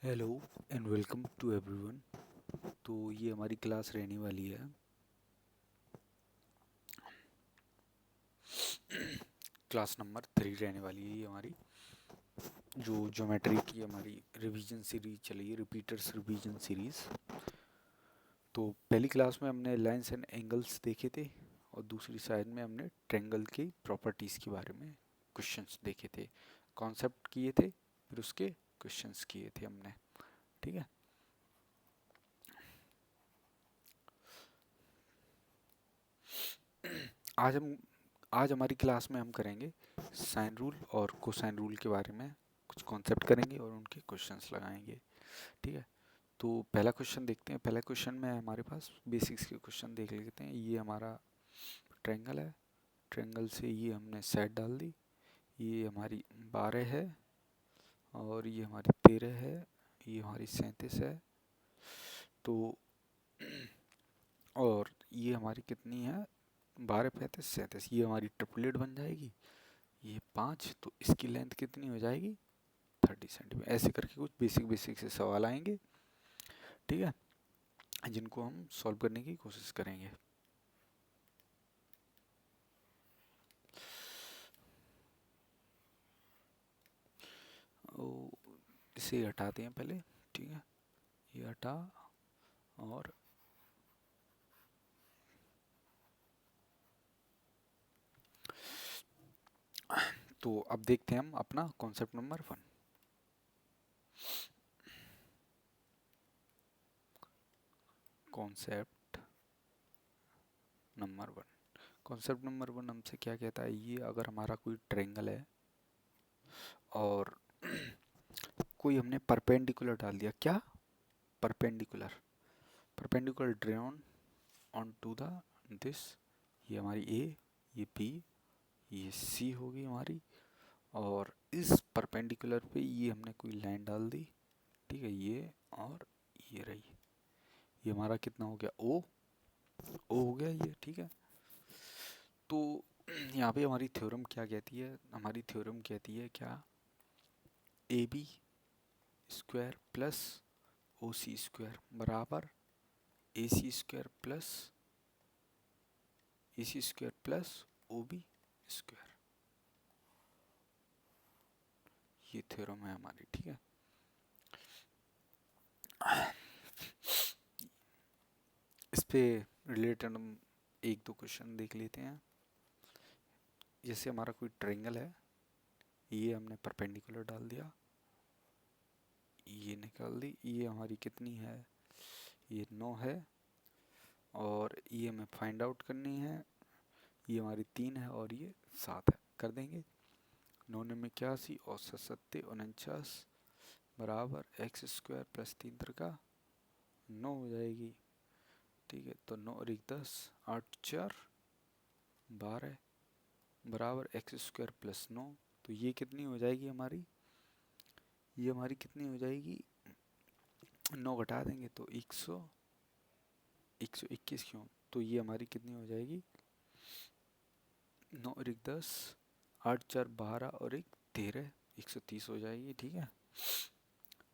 Hello and welcome to everyone. तो ये हमारी क्लास रहने वाली है क्लास नंबर 3 रहने वाली है ये हमारी, जो ज्योमेट्री की हमारी रिवीजन सीरीज चली है, रिपीटर्स रिवीजन सीरीज। तो पहली क्लास में हमने लाइंस एंड एंगल्स देखे थे और दूसरी साइड में हमने ट्रायंगल की प्रॉपर्टीज़ के बारे में क्वेश्चंस देखे थे, कॉन्सेप्ट किए थे, फिर उसके क्वेश्चंस किए थे हमने। ठीक है। आज हम आज हमारी क्लास में हम करेंगे साइन रूल और कोसाइन रूल के बारे में कुछ कॉन्सेप्ट करेंगे और उनके क्वेश्चंस लगाएंगे। ठीक है। तो पहला क्वेश्चन देखते हैं। पहला क्वेश्चन में हमारे पास बेसिक्स के क्वेश्चन देख लेते हैं। ये हमारा ट्रायंगल है, ट्रायंगल से ये हमने साइड डाल दी, ये हमारी 12 है और ये हमारी 13 है, ये हमारी 37 है। तो और ये हमारी कितनी है, 12 35 37, ये हमारी ट्रिपलेट बन जाएगी। ये 5, तो इसकी लेंथ कितनी हो जाएगी, 30 सेंटीमीटर। ऐसे करके कुछ बेसिक बेसिक से सवाल आएंगे, ठीक है, जिनको हम सॉल्व करने की कोशिश करेंगे। इसे हटाते हैं पहले, ठीक है, ये हटा। और तो अब देखते हैं हम अपना concept number 1। Concept number 1, concept number 1 हमसे क्या कहता है, ये अगर हमारा कोई ट्रायंगल है और कोई हमने परपेंडिकुलर डाल दिया, क्या, perpendicular, perpendicular drawn on to the this, ये हमारी ए, ये बी, ये सी होगी हमारी, और इस परपेंडिकुलर पे ये हमने कोई लाइन डाल दी, ठीक है, ये और ये रही, ये हमारा कितना हो गया, ओ, ओ हो गया ये, ठीक है। तो यहाँ पे हमारी थ्योरम क्या कहती है, हमारी थ्योरम कहती है क्या, A B square plus O C square बराबर A C square plus O B square, ये थ्योरम है हमारी, ठीक है। इस पे रिलेटेड हम एक दो क्वेश्चन देख लेते हैं। जैसे हमारा कोई ट्रायंगल है, ये हमने परपेंडिकुलर डाल दिया, ये निकाल दी, ये हमारी कितनी है, ये 9 है, और ये हमें फाइंड आउट करनी है, ये हमारी 3 है और ये 7 है, कर देंगे। 9 में 81 और 7 49 बराबर एक्स स्क्वायर प्लस 3 का 9 हो जाएगी, ठीक है। तो 9 और 1 10, 8 4 12 बराबर एक्स स्क्वायर प्लस 9, तो ये कितनी हो जाएगी हमारी, ये हमारी कितनी हो जाएगी, 9 घटा देंगे तो 121 क्यों, तो ये हमारी कितनी हो जाएगी, 9 और 1 10, 8 4 12 और 1 13, 130 हो जाएगी, ठीक है।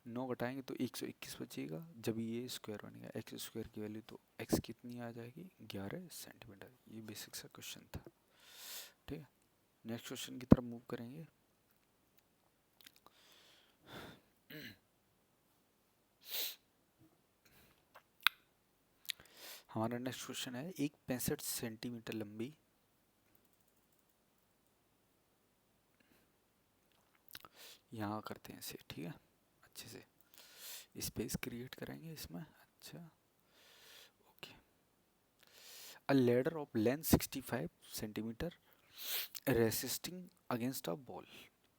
9 घटाएंगे तो 121 बचेगा, जब ये स्क्वायर बनेगा एक्स स्क्वायर की वैल्यू, तो एक्स कितनी आ जाएगी, 11 सेंटीमीटर। ये बेसिक सा क्वेश्चन था, ठीक है। नेक्स्ट क्वेश्चन की तरफ मूव करेंगे। हमारा नेक्स्ट क्वेश्चन है, एक 65 सेंटीमीटर लंबी यहाँ करते हैं इसे, ठीक है, अच्छे से स्पेस क्रिएट करेंगे इसमें, अच्छा, okay. A ladder of length 65 centimetre resisting against a wall,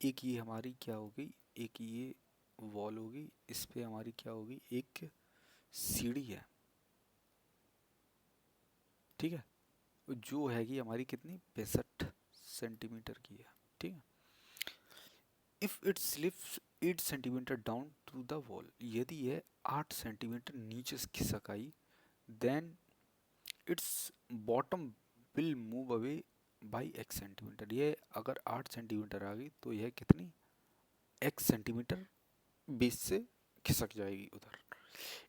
एक ये हमारी क्या होगी, एक ये वॉल होगी, इस पे हमारी क्या होगी, एक सीढ़ी है, ठीक है, जो हैगी हमारी कितनी, 65 सेंटीमीटर की है, ठीक है। If it slips 8 centimetre down to the wall, यदि यह 8 सेंटीमीटर नीचे खिसक आई, then its bottom will move away by X centimetre, ये अगर 8 सेंटीमीटर आ गई तो यह कितनी, एक्स सेंटीमीटर बेस से खिसक जाएगी उधर।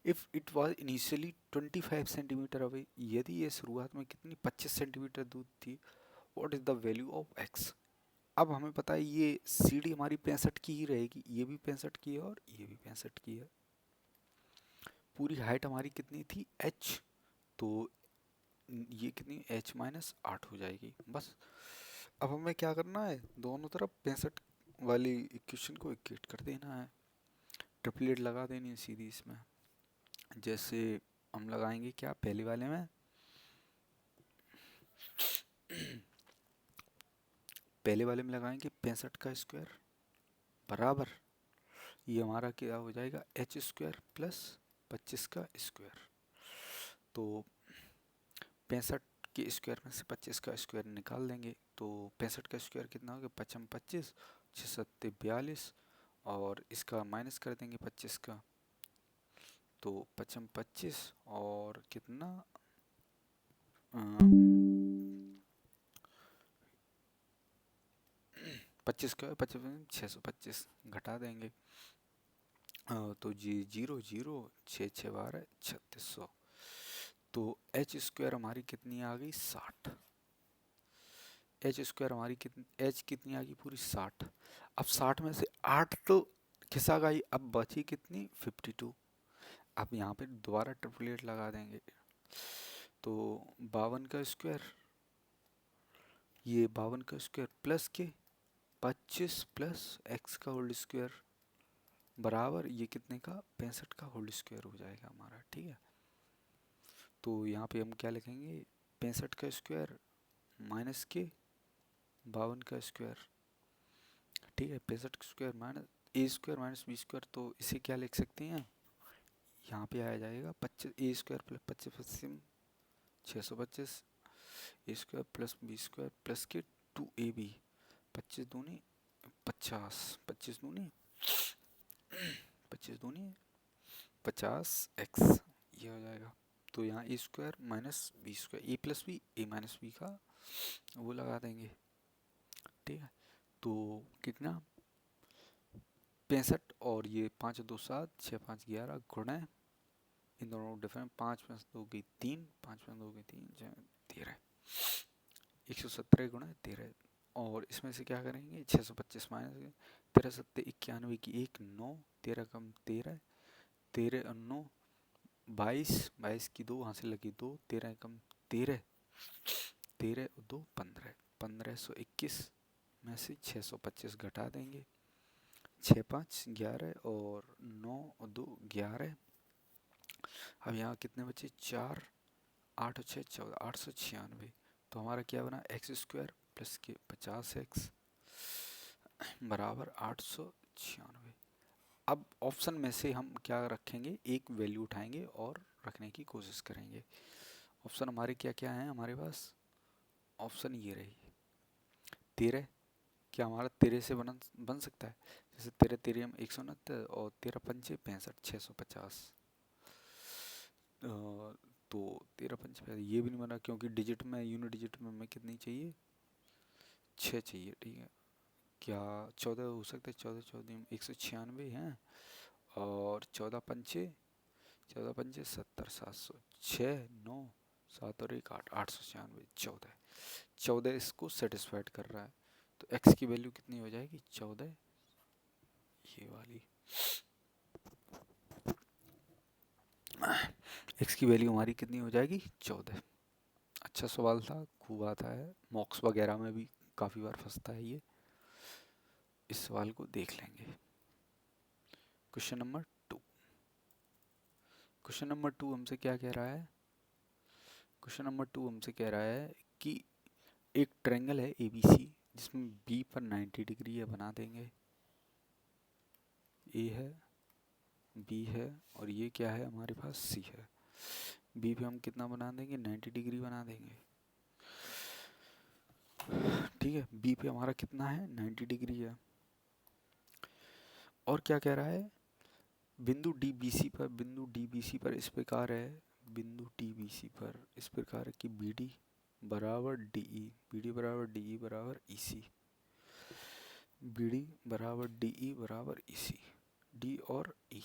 If it was initially 25 centimetre away, यदि ये शुरुआत में कितनी 25 सेंटीमीटर दूर थी, what is the value of x. अब हमें पता है ये सी डी हमारी 65 की ही रहेगी, ये भी 65 की है और ये भी 65 की है। पूरी हाइट हमारी कितनी थी एच, तो ये कितनी एच माइनस 8 हो जाएगी बस। अब हमें क्या करना है, दोनों तरफ 65 वाली इक्वेशन को इक्वेट कर देना है, ट्रिपलेट लगा देनी है सीधी इसमें। जैसे हम लगाएंगे क्या पहले वाले में, पहले वाले में लगाएंगे 65 का स्क्वायर बराबर, ये हमारा क्या हो जाएगा एच स्क्वायर प्लस 25 का स्क्वायर। तो 65 के स्क्वायर में से 25 का स्क्वायर निकाल देंगे, तो 65 का स्क्वायर कितना हो गया, 55 25 6 सत्ते 42, और इसका माइनस कर देंगे 25 का, तो 55 25 और कितना 25 का 55 625 घटा देंगे, तो जी 0 0 6 6 12 3600। तो एच स्क्वायर हमारी कितनी आ गई 60, एच स्क्वायर हमारी कितनी एच कितनी आ गई पूरी 60। अब 60 में से 8 तो खिसा गई, अब बची कितनी 52। अब यहाँ पे दोबारा ट्रिपलेट लगा देंगे, तो 52 का स्क्वायर, ये 52 का स्क्वायर प्लस के 25 प्लस एक्स का होल स्क्वायर बराबर ये कितने का 65 का होल स्क्वायर हो जाएगा हमारा। ठीक है, तो यहाँ पे हम क्या लिखेंगे 65 का स्क्वायर माइनस के 52 का स्क्वायर। ठीक है, 65 का स्क्वायर माइनस ए स्क्वायर माइनस बी स्क्वायर, तो इसे क्या लिख सकते हैं, यहाँ पे आया जाएगा 25 ए स्क्वायर प्लस 25 पच्चीस 625 A square plus B square plus के 2ab 25 दूनी 50 25 दूनी 25 दूनी 50 एक्स, ये हो जाएगा। तो यहाँ ए स्क्वायर माइनस बी स्क्वायर ए प्लस बी ए माइनस बी का वो लगा देंगे। ठीक है, तो कितना 65 और ये 5 2 7 6 5 11 गुणे इन दोनों डिफरेंट 5 5 2 की 3 5 5 2 की 3 13 117 गुणे 13, और इसमें से क्या करेंगे 625 माइनस 13 सत्ते 91 की 1 9 13 कम 13 13 और 9 22 22 की 2 वहाँ से लगी 2 13 कम 13 13 और 2 15 1521 में से 625 घटा देंगे, 6 5 11 और 9 और 2 11। अब यहाँ कितने बचे 4 8 और 6 14 896, तो हमारा क्या बना एक्स स्क्वायर प्लस के 50 एक्स बराबर 896। अब ऑप्शन में से हम क्या रखेंगे, एक वैल्यू उठाएंगे और रखने की कोशिश करेंगे। ऑप्शन हमारे क्या क्या हैं हमारे पास, ऑप्शन ये रही 13, क्या हमारा 13 से बन सकता है, जैसे 13 13 हम 169 और 13 पंचे 65 650, तो 13 पंचे ये भी नहीं बना क्योंकि डिजिट में यूनिट डिजिट में हमें कितनी चाहिए 6 चाहिए। ठीक है, क्या 14 हो सकता है, 14 14 196 हैं, और 14 पंचे 70 700 6 9 7 और 1 8 896 14 14 इसको सेटिस्फाइड कर रहा है, तो x की वैल्यू कितनी हो जाएगी 14, ये वाली x की वैल्यू हमारी कितनी हो जाएगी 14। अच्छा सवाल था, खूब आता है मॉक्स वगैरह में भी काफ़ी बार फंसता है ये, इस सवाल को देख लेंगे। क्वेश्चन नंबर 2, क्वेश्चन नंबर 2 हमसे क्या कह रहा है, क्वेश्चन नंबर 2 हमसे कह रहा है कि एक ट्रायंगल है ABC जिसमें B पर 90 डिग्री है, बना देंगे, A है B है और ये क्या है हमारे पास C है। B पे हम कितना बना देंगे 90 डिग्री बना देंगे। ठीक है, B पे हमारा कितना है 90 डिग्री है, और क्या कह रहा है बिंदु DBC पर इस प्रकार है, बिंदु DBC पर इस प्रकार है कि BD बराबर DE, BD बराबर DE बराबर EC, BD बराबर DE बराबर EC, D और E।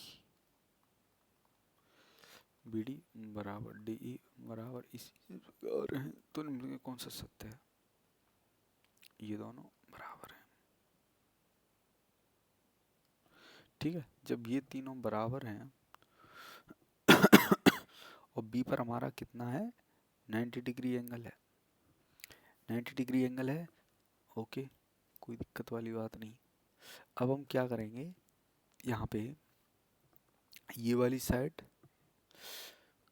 बी डी बराबर डी ई बराबर इसी प्रकार है, तो निम्न में कौन सा सत्य है? ये दोनों बराबर हैं। ठीक है, जब ये तीनों बराबर हैं और बी पर हमारा कितना है, 90 डिग्री एंगल है, 90 डिग्री एंगल है, ओके, कोई दिक्कत वाली बात नहीं। अब हम क्या करेंगे, यहाँ पे ये वाली साइड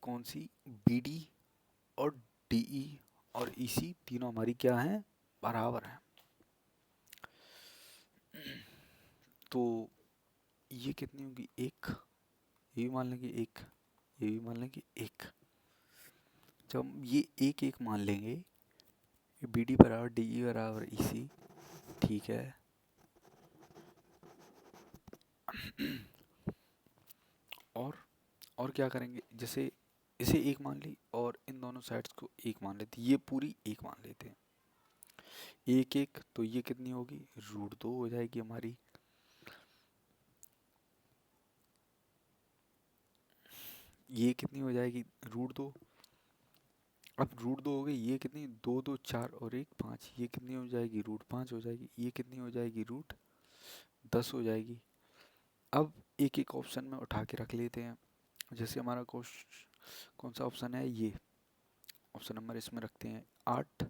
कौन सी, बी डी और डी ई और इसी तीनों हमारी क्या है, बराबर है। तो ये कितनी होगी, एक, ये भी मान लेंगे एक, ये भी मान लेंगे एक। जब हम ये एक एक मान लेंगे, बी डी बराबर डी ई बराबर ई सी, ठीक है। और क्या करेंगे, जैसे इसे एक मान ली और इन दोनों साइड्स को एक मान लेते, ये पूरी एक मान लेते हैं, एक एक, तो ये कितनी होगी, √2 हो जाएगी हमारी। ये कितनी हो जाएगी, √2। अब √2 हो गई, ये कितनी, 2 2 4 और 1 5, ये कितनी हो जाएगी, √5 हो जाएगी, ये कितनी हो जाएगी, √10 हो जाएगी। अब एक एक ऑप्शन में उठा के रख लेते हैं, जैसे हमारा कौन सा ऑप्शन है, ये ऑप्शन नंबर इसमें रखते हैं 8,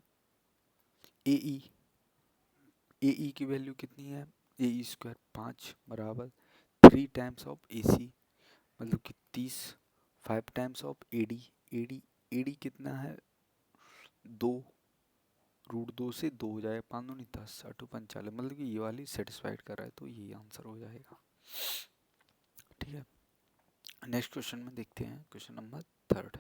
ए ई की वैल्यू कितनी है, ए ई स्क्वायर 5 बराबर 3 टाइम्स ऑफ ए सी, मतलब कि 30, 5 times of A D, A D कितना है, 2, √2 से 2 हो जाएगा, 5 दूनी 10, 8 45, मतलब कि ये वाली सेटिस्फाइड कर रहा है, तो ये आंसर हो जाएगा। ठीक है, नेक्स्ट क्वेश्चन में देखते हैं, क्वेश्चन नंबर 3।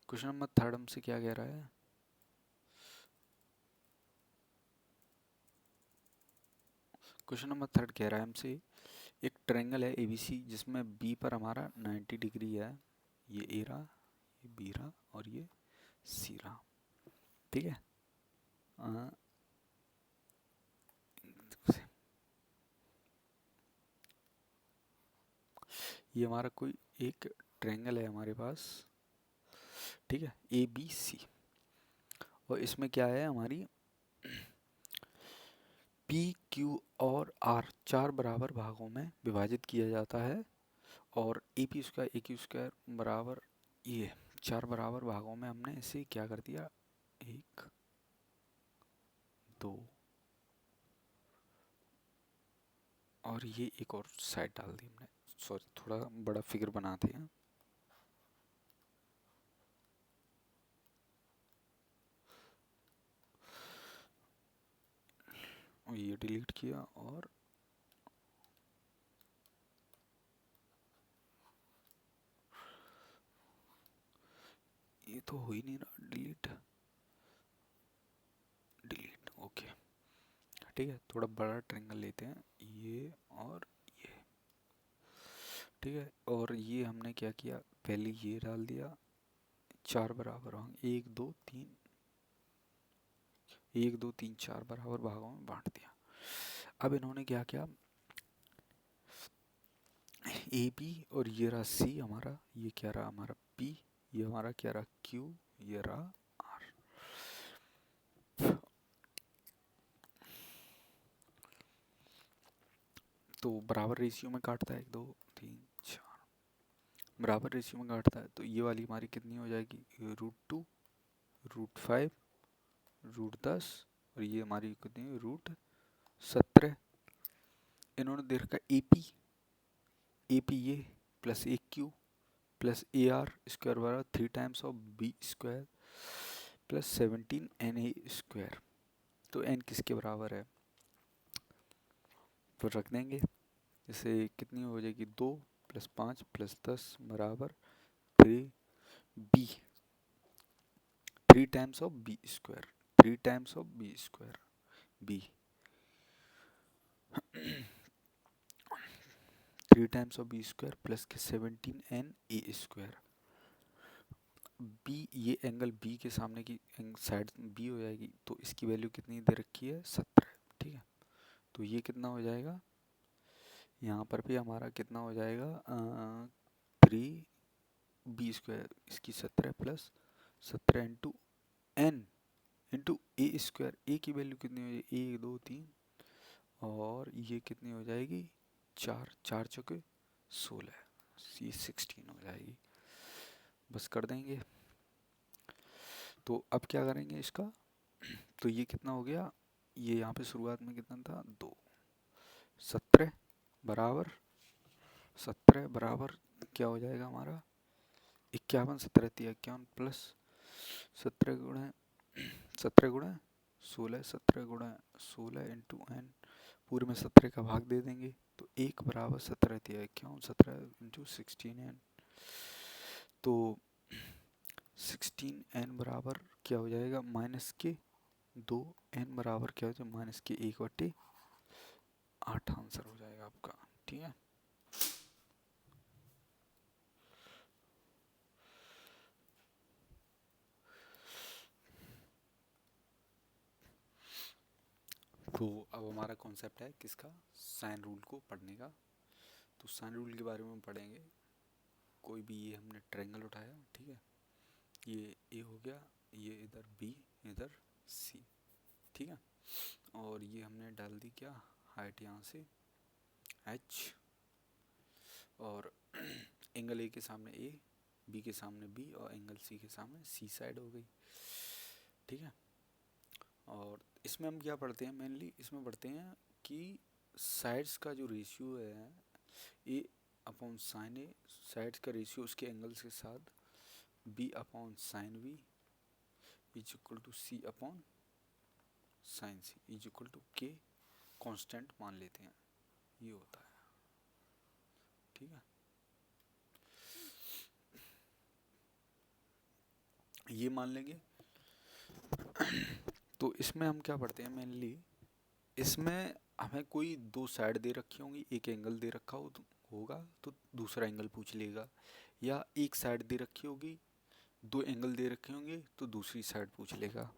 क्वेश्चन नंबर 3 हमसे क्या कह रहा है, क्वेश्चन नंबर 3 कह रहा है हमसे, एक ट्रायंगल है एबीसी जिसमें बी पर हमारा 90 डिग्री है, ये ए रहा, ये बी रहा और ये सी रहा। ठीक है, ये हमारा कोई एक ट्रायंगल है हमारे पास, ठीक है, ए बी सी, और इसमें क्या है हमारी, पी क्यू और आर 4 बराबर भागों में विभाजित किया जाता है, और A P square A Q square बराबर, ये 4 बराबर भागों में हमने इसे क्या कर दिया, 1 2 और ये एक और साइड डाल दी हमने, सॉरी थोड़ा बड़ा फिगर बनाते हैं, और ये डिलीट किया, और ये तो हो ही नहीं रहा, डिलीट डिलीट, ओके। ठीक है, थोड़ा बड़ा ट्रायंगल लेते हैं, ये और ये, ठीक है, और ये हमने क्या किया, पहले ये डाल दिया, 4 बराबर होंगे, 1 2 3 बराबर भागों में बांट दिया। अब इन्होंने क्या किया, ए बी और ये रहा सी हमारा, ये क्या रहा हमारा पी, ये हमारा क्या रहा क्यू, ये रहा आर। तो बराबर रेशियो में काटता है, 1 2 3 4, बराबर रेशियो में काटता है, तो ये वाली हमारी कितनी हो जाएगी, √2 √5 √10, और ये हमारी कितनी, √17। इन्होंने दे रखा ए पी ये plus A Q plus A R square बराबर 3 times of B square plus 17 N A square. तो एन किसके बराबर है, तो रख देंगे, जैसे कितनी हो जाएगी, 2 + 5 + 10 बराबर 3 B, 3 times of B square, 3 times of B square, B 3 times of B square plus के 17 एन ए स्क्वायर। बी, ये एंगल बी के सामने की साइड बी हो जाएगी, तो इसकी वैल्यू कितनी दे रखी है, 17। ठीक है, तो ये कितना हो जाएगा, यहाँ पर भी हमारा कितना हो जाएगा, 3b² इसकी 17 प्लस 17 इंटू n इंटू ए स्क्वायर। ए की वैल्यू कितनी हो जाएगी, 1 2 3, और ये कितनी हो जाएगी 4, 4 चौके 16, ये 16 हो जाएगी। बस कर देंगे। तो अब क्या करेंगे इसका, तो ये कितना हो गया, ये यहाँ पे शुरुआत में कितना था 2, 17 बराबर 17 बराबर क्या हो जाएगा हमारा 51, 17 51 प्लस 17 गुणे 17 गुणे 16, 17 गुणे 16 इंटू एन, पूरे में 17 का भाग दे देंगे तो 1 बराबर 17 51, 17 इंटू 16n। तो 16n बराबर क्या हो जाएगा माइनस के 2, n बराबर क्या हो जाएगा माइनस के 1/8 आंसर हो जाएगा आपका। ठीक है, तो अब हमारा कॉन्सेप्ट है किसका, साइन रूल को पढ़ने का। तो साइन रूल के बारे में पढ़ेंगे। कोई भी ये हमने ट्रायंगल उठाया, ठीक है, ये ए हो गया, ये इधर बी, इधर सी, ठीक है, और ये हमने डाल दी क्या हाइट यहाँ से h, और एंगल ए के सामने ए, बी के सामने बी, और एंगल सी के सामने सी साइड हो गई। ठीक है, और इसमें हम क्या पढ़ते हैं, मेनली इसमें पढ़ते हैं कि साइड्स का जो रेशियो है A upon sine A, sides का रेशियो उसके एंगल्स के साथ B upon sine B is equal to C upon sine C is equal to K constant मान लेते हैं, ये होता है। ठीक है, ये मान लेंगे। तो इसमें हम क्या पढ़ते हैं मेनली, इसमें हमें कोई दो साइड दे रखी होंगी, एक एंगल दे रखा होगा तो दूसरा एंगल पूछ लेगा, या एक साइड दे रखी होगी, दो एंगल दे रखे होंगे तो दूसरी साइड पूछ लेगा,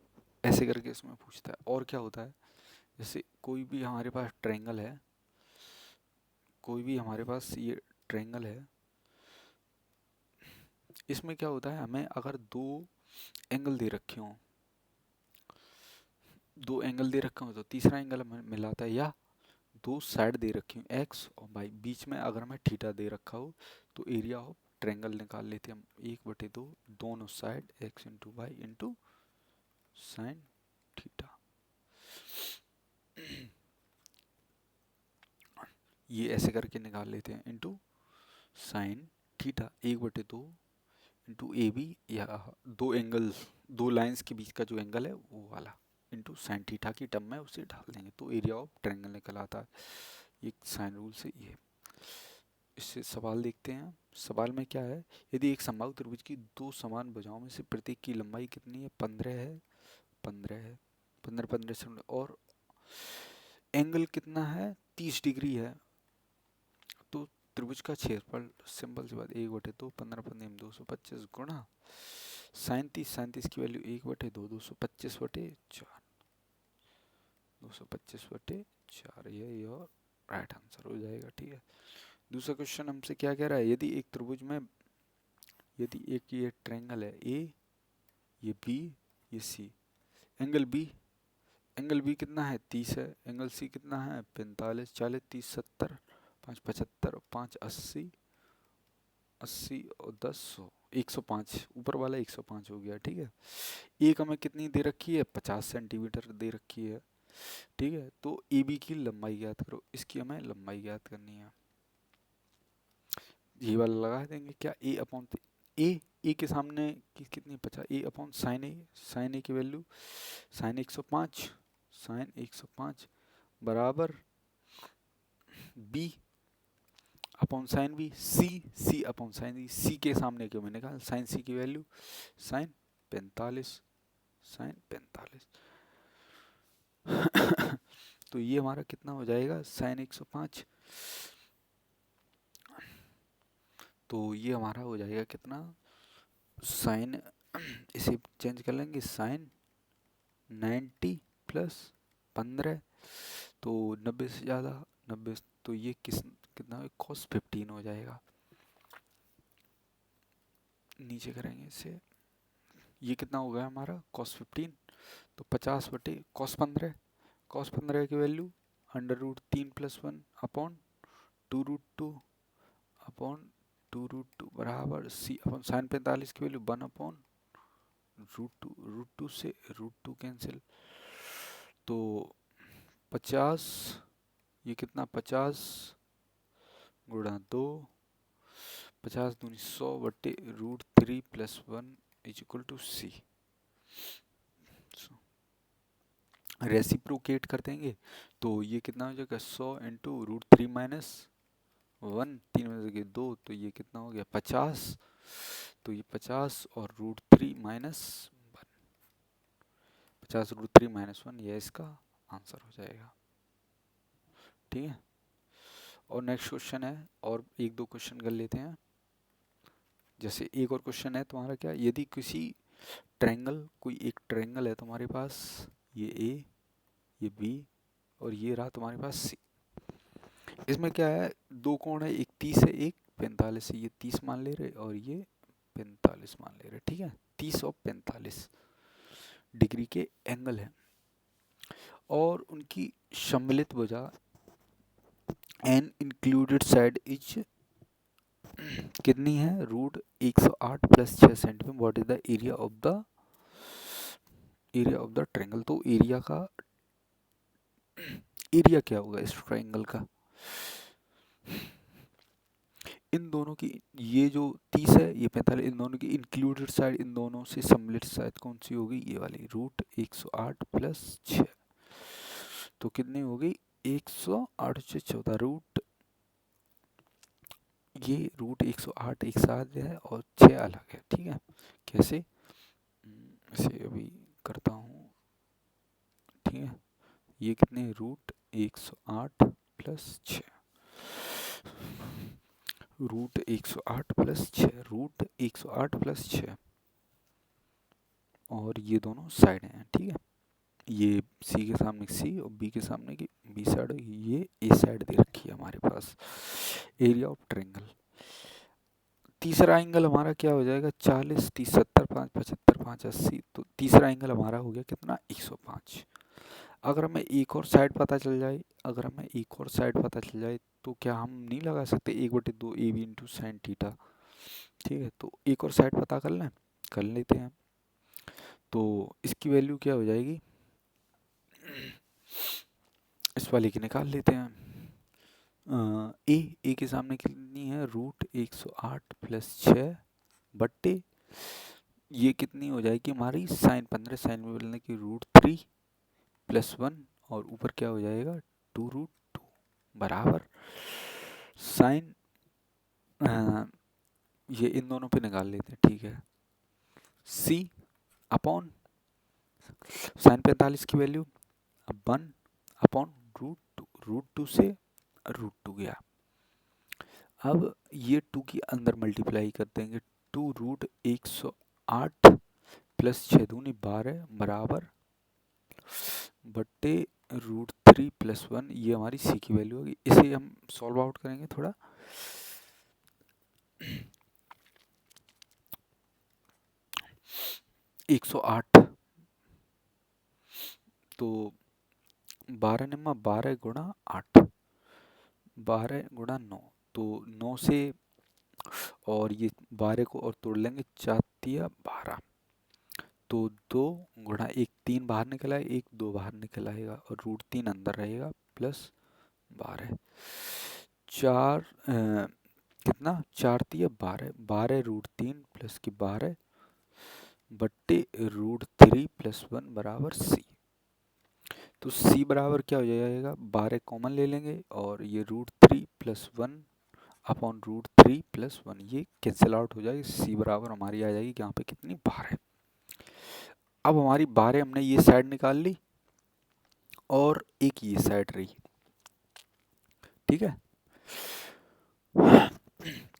ऐसे करके इसमें पूछता है। और क्या होता है, जैसे कोई भी हमारे पास ट्रायंगल है, कोई भी हमारे पास ये ट्रायंगल है, इसमें क्या होता है, हमें अगर दो एंगल दे रखे हों, दो एंगल दे रखे हो तो तीसरा एंगल हमें मिलाता है, या दो साइड दे रखी हूँ एक्स और वाई, बीच में अगर मैं थीटा दे रखा हो तो एरिया ऑफ ट्रायंगल निकाल लेते हैं हम, 1/2 दोनों side x into y into sine theta. ये ऐसे करके निकाल लेते हैं, into sine theta 1/2 into A B, या दो एंगल, दो लाइंस के बीच का जो एंगल है वो वाला, इंटू साइन थीटा की टर्म में उसे डाल देंगे तो एरिया ऑफ ट्रायंगल निकल आता है। ये साइन रूल से ये। इससे सवाल देखते हैं, सवाल में क्या है, यदि एक समबाहु त्रिभुज की दो समान भुजाओं में से प्रत्येक की लंबाई कितनी है 15 है, 15 है, 15 15 से, और एंगल कितना है 30 डिग्री है, तो त्रिभुज का क्षेत्रफल सिंपल सी बात 1/2 15 15 225 गुणा साइन 30 की वैल्यू 1/2 225/4, 225/4, ये और राइट आंसर हो जाएगा। ठीक है, दूसरा क्वेश्चन हमसे क्या कह रहा है, यदि एक त्रिभुज में, यदि एक ये ट्रायंगल है ए, ये बी, ये सी, एंगल बी, एंगल बी कितना है 30 है, एंगल सी कितना है 45, 40 30 70, 5 75, 5 80, 80 और 10 100, 105, ऊपर वाला 105 हो गया। ठीक है, एक हमें कितनी दे रखी है 50 सेंटीमीटर दे रखी है। ठीक है, तो ए बी की लंबाई ज्ञात करो, इसकी हमें लंबाई ज्ञात करनी है, ये वाला लगा देंगे क्या, ए अपॉन ए के सामने कितनी 50, ए अपॉन साइन ए की वैल्यू साइन 105, साइन 105 बराबर बी अपॉन साइन बी, सी अपॉन साइन बी, सी के सामने क्यों मैंने कहा साइन सी की वैल्यू साइन 45, साइन 45। तो ये हमारा कितना हो जाएगा साइन 105, तो ये हमारा हो जाएगा कितना साइन, इसे चेंज कर लेंगे साइन 90 प्लस 15, तो 90 से ज़्यादा 90, तो ये कितना cos 15 हो जाएगा। नीचे करेंगे इसे, ये कितना हो गया हमारा cos 15, तो 50 बटे cos 15 की वैल्यू √3 + 1 अपॉन 2√2 अपॉन 2√2 बराबर c अपॉन sin 45 की वैल्यू 1 अपॉन √2 से √2 कैंसिल, तो 50, ये कितना 50 गुणा 2, 50 दूनी 100 बटे √3 + 1 = c। रेसिप्रोकेट कर देंगे तो ये कितना हो जाएगा 100 इंटू √3 - 1, 3 में से 2, तो ये कितना हो गया 50, तो ये 50 और √3 - 1, 50 √3 - 1, ये इसका आंसर हो जाएगा। ठीक है, और नेक्स्ट क्वेश्चन है, और एक दो क्वेश्चन कर लेते हैं। जैसे एक और क्वेश्चन है तुम्हारा, क्या यदि किसी ट्रायंगल, कोई एक ट्रायंगल है तुम्हारे पास, ये ए, ये बी और ये रहा तुम्हारे पास सी। इसमें क्या है, दो कोण है, एक 30 है, एक 45 है। ये 30 मान ले रहे और ये 45 मान ले रहे। ठीक है, 30 और 45 डिग्री के एंगल है, और उनकी सम्मिलित भुजा एन इंक्लूडेड साइड इज कितनी है, √108 + 6 centimetre. What is the area of the triangle. तो एरिया क्या होगा इस ट्रायंगल का, इन दोनों की, ये जो 30 है ये 45, इन दोनों की इंक्लूडेड साइड, इन दोनों से सम्मिलित साइड कौन सी होगी, ये वाली, √108 + 6, तो कितनी होगी 108 से 14 रूट, ये √108 एक साथ है और 6 अलग है। ठीक है, कैसे, इसे अभी करता हूँ। ठीक है, ये कितने √108 + 6, √108 + 6, √108 + 6, और ये दोनों साइड हैं। ठीक है, ये सी के सामने सी और बी के सामने की बी साइड, ये ए साइड दे रखी है हमारे पास। एरिया ऑफ ट्रायंगल, तीसरा एंगल हमारा क्या हो जाएगा, 40, 30, 70, 5, 75, 5, 80, तो तीसरा एंगल हमारा हो गया कितना 105। अगर हमें एक और साइड पता चल जाए, तो क्या हम नहीं लगा सकते 1/2 AB × sin थीटा। ठीक है, तो एक और साइड पता कर लेते हैं। तो इसकी वैल्यू क्या हो जाएगी, इस वाले की निकाल लेते हैं। ए के सामने कितनी है, √108 + 6 बट्टे, ये कितनी हो जाएगी हमारी sin 15, साइन में बदलने की √3 + 1, और ऊपर क्या हो जाएगा 2√2 बराबर साइन, ये इन दोनों पे निकाल लेते हैं। ठीक है, c अपॉन साइन 45 की वैल्यू 1 अपॉन √2 से √2 गया। अब ये 2 की अंदर मल्टीप्लाई कर देंगे, 2√108 + 6 दूनी 12 बराबर बट्टे √3 + 1, ये हमारी सी की वैल्यू होगी। इसे हम सॉल्व आउट करेंगे थोड़ा। 108, तो 12 गुणा 8, 12 गुणा 9, तो 9 से, और ये 12 को और तोड़ लेंगे, 4 × 12, तो 2 गुणा 1, 3 बाहर निकल आए, 1 2 बाहर निकल आएगा, और √3 अंदर रहेगा प्लस 12, 4 कितना 4 × 12, 12 √3 प्लस की 12 बट्टे √3 + 1 बराबर सी। तो c बराबर क्या हो जाएगा, 12 कॉमन ले लेंगे, और ये √3 + 1 अपॉन √3 + 1, ये कैंसिल आउट हो जाएगी। c बराबर हमारी आ जाएगी यहाँ पे कितनी 12। अब हमारी 12 हमने ये साइड निकाल ली, और एक ये साइड रही। ठीक है,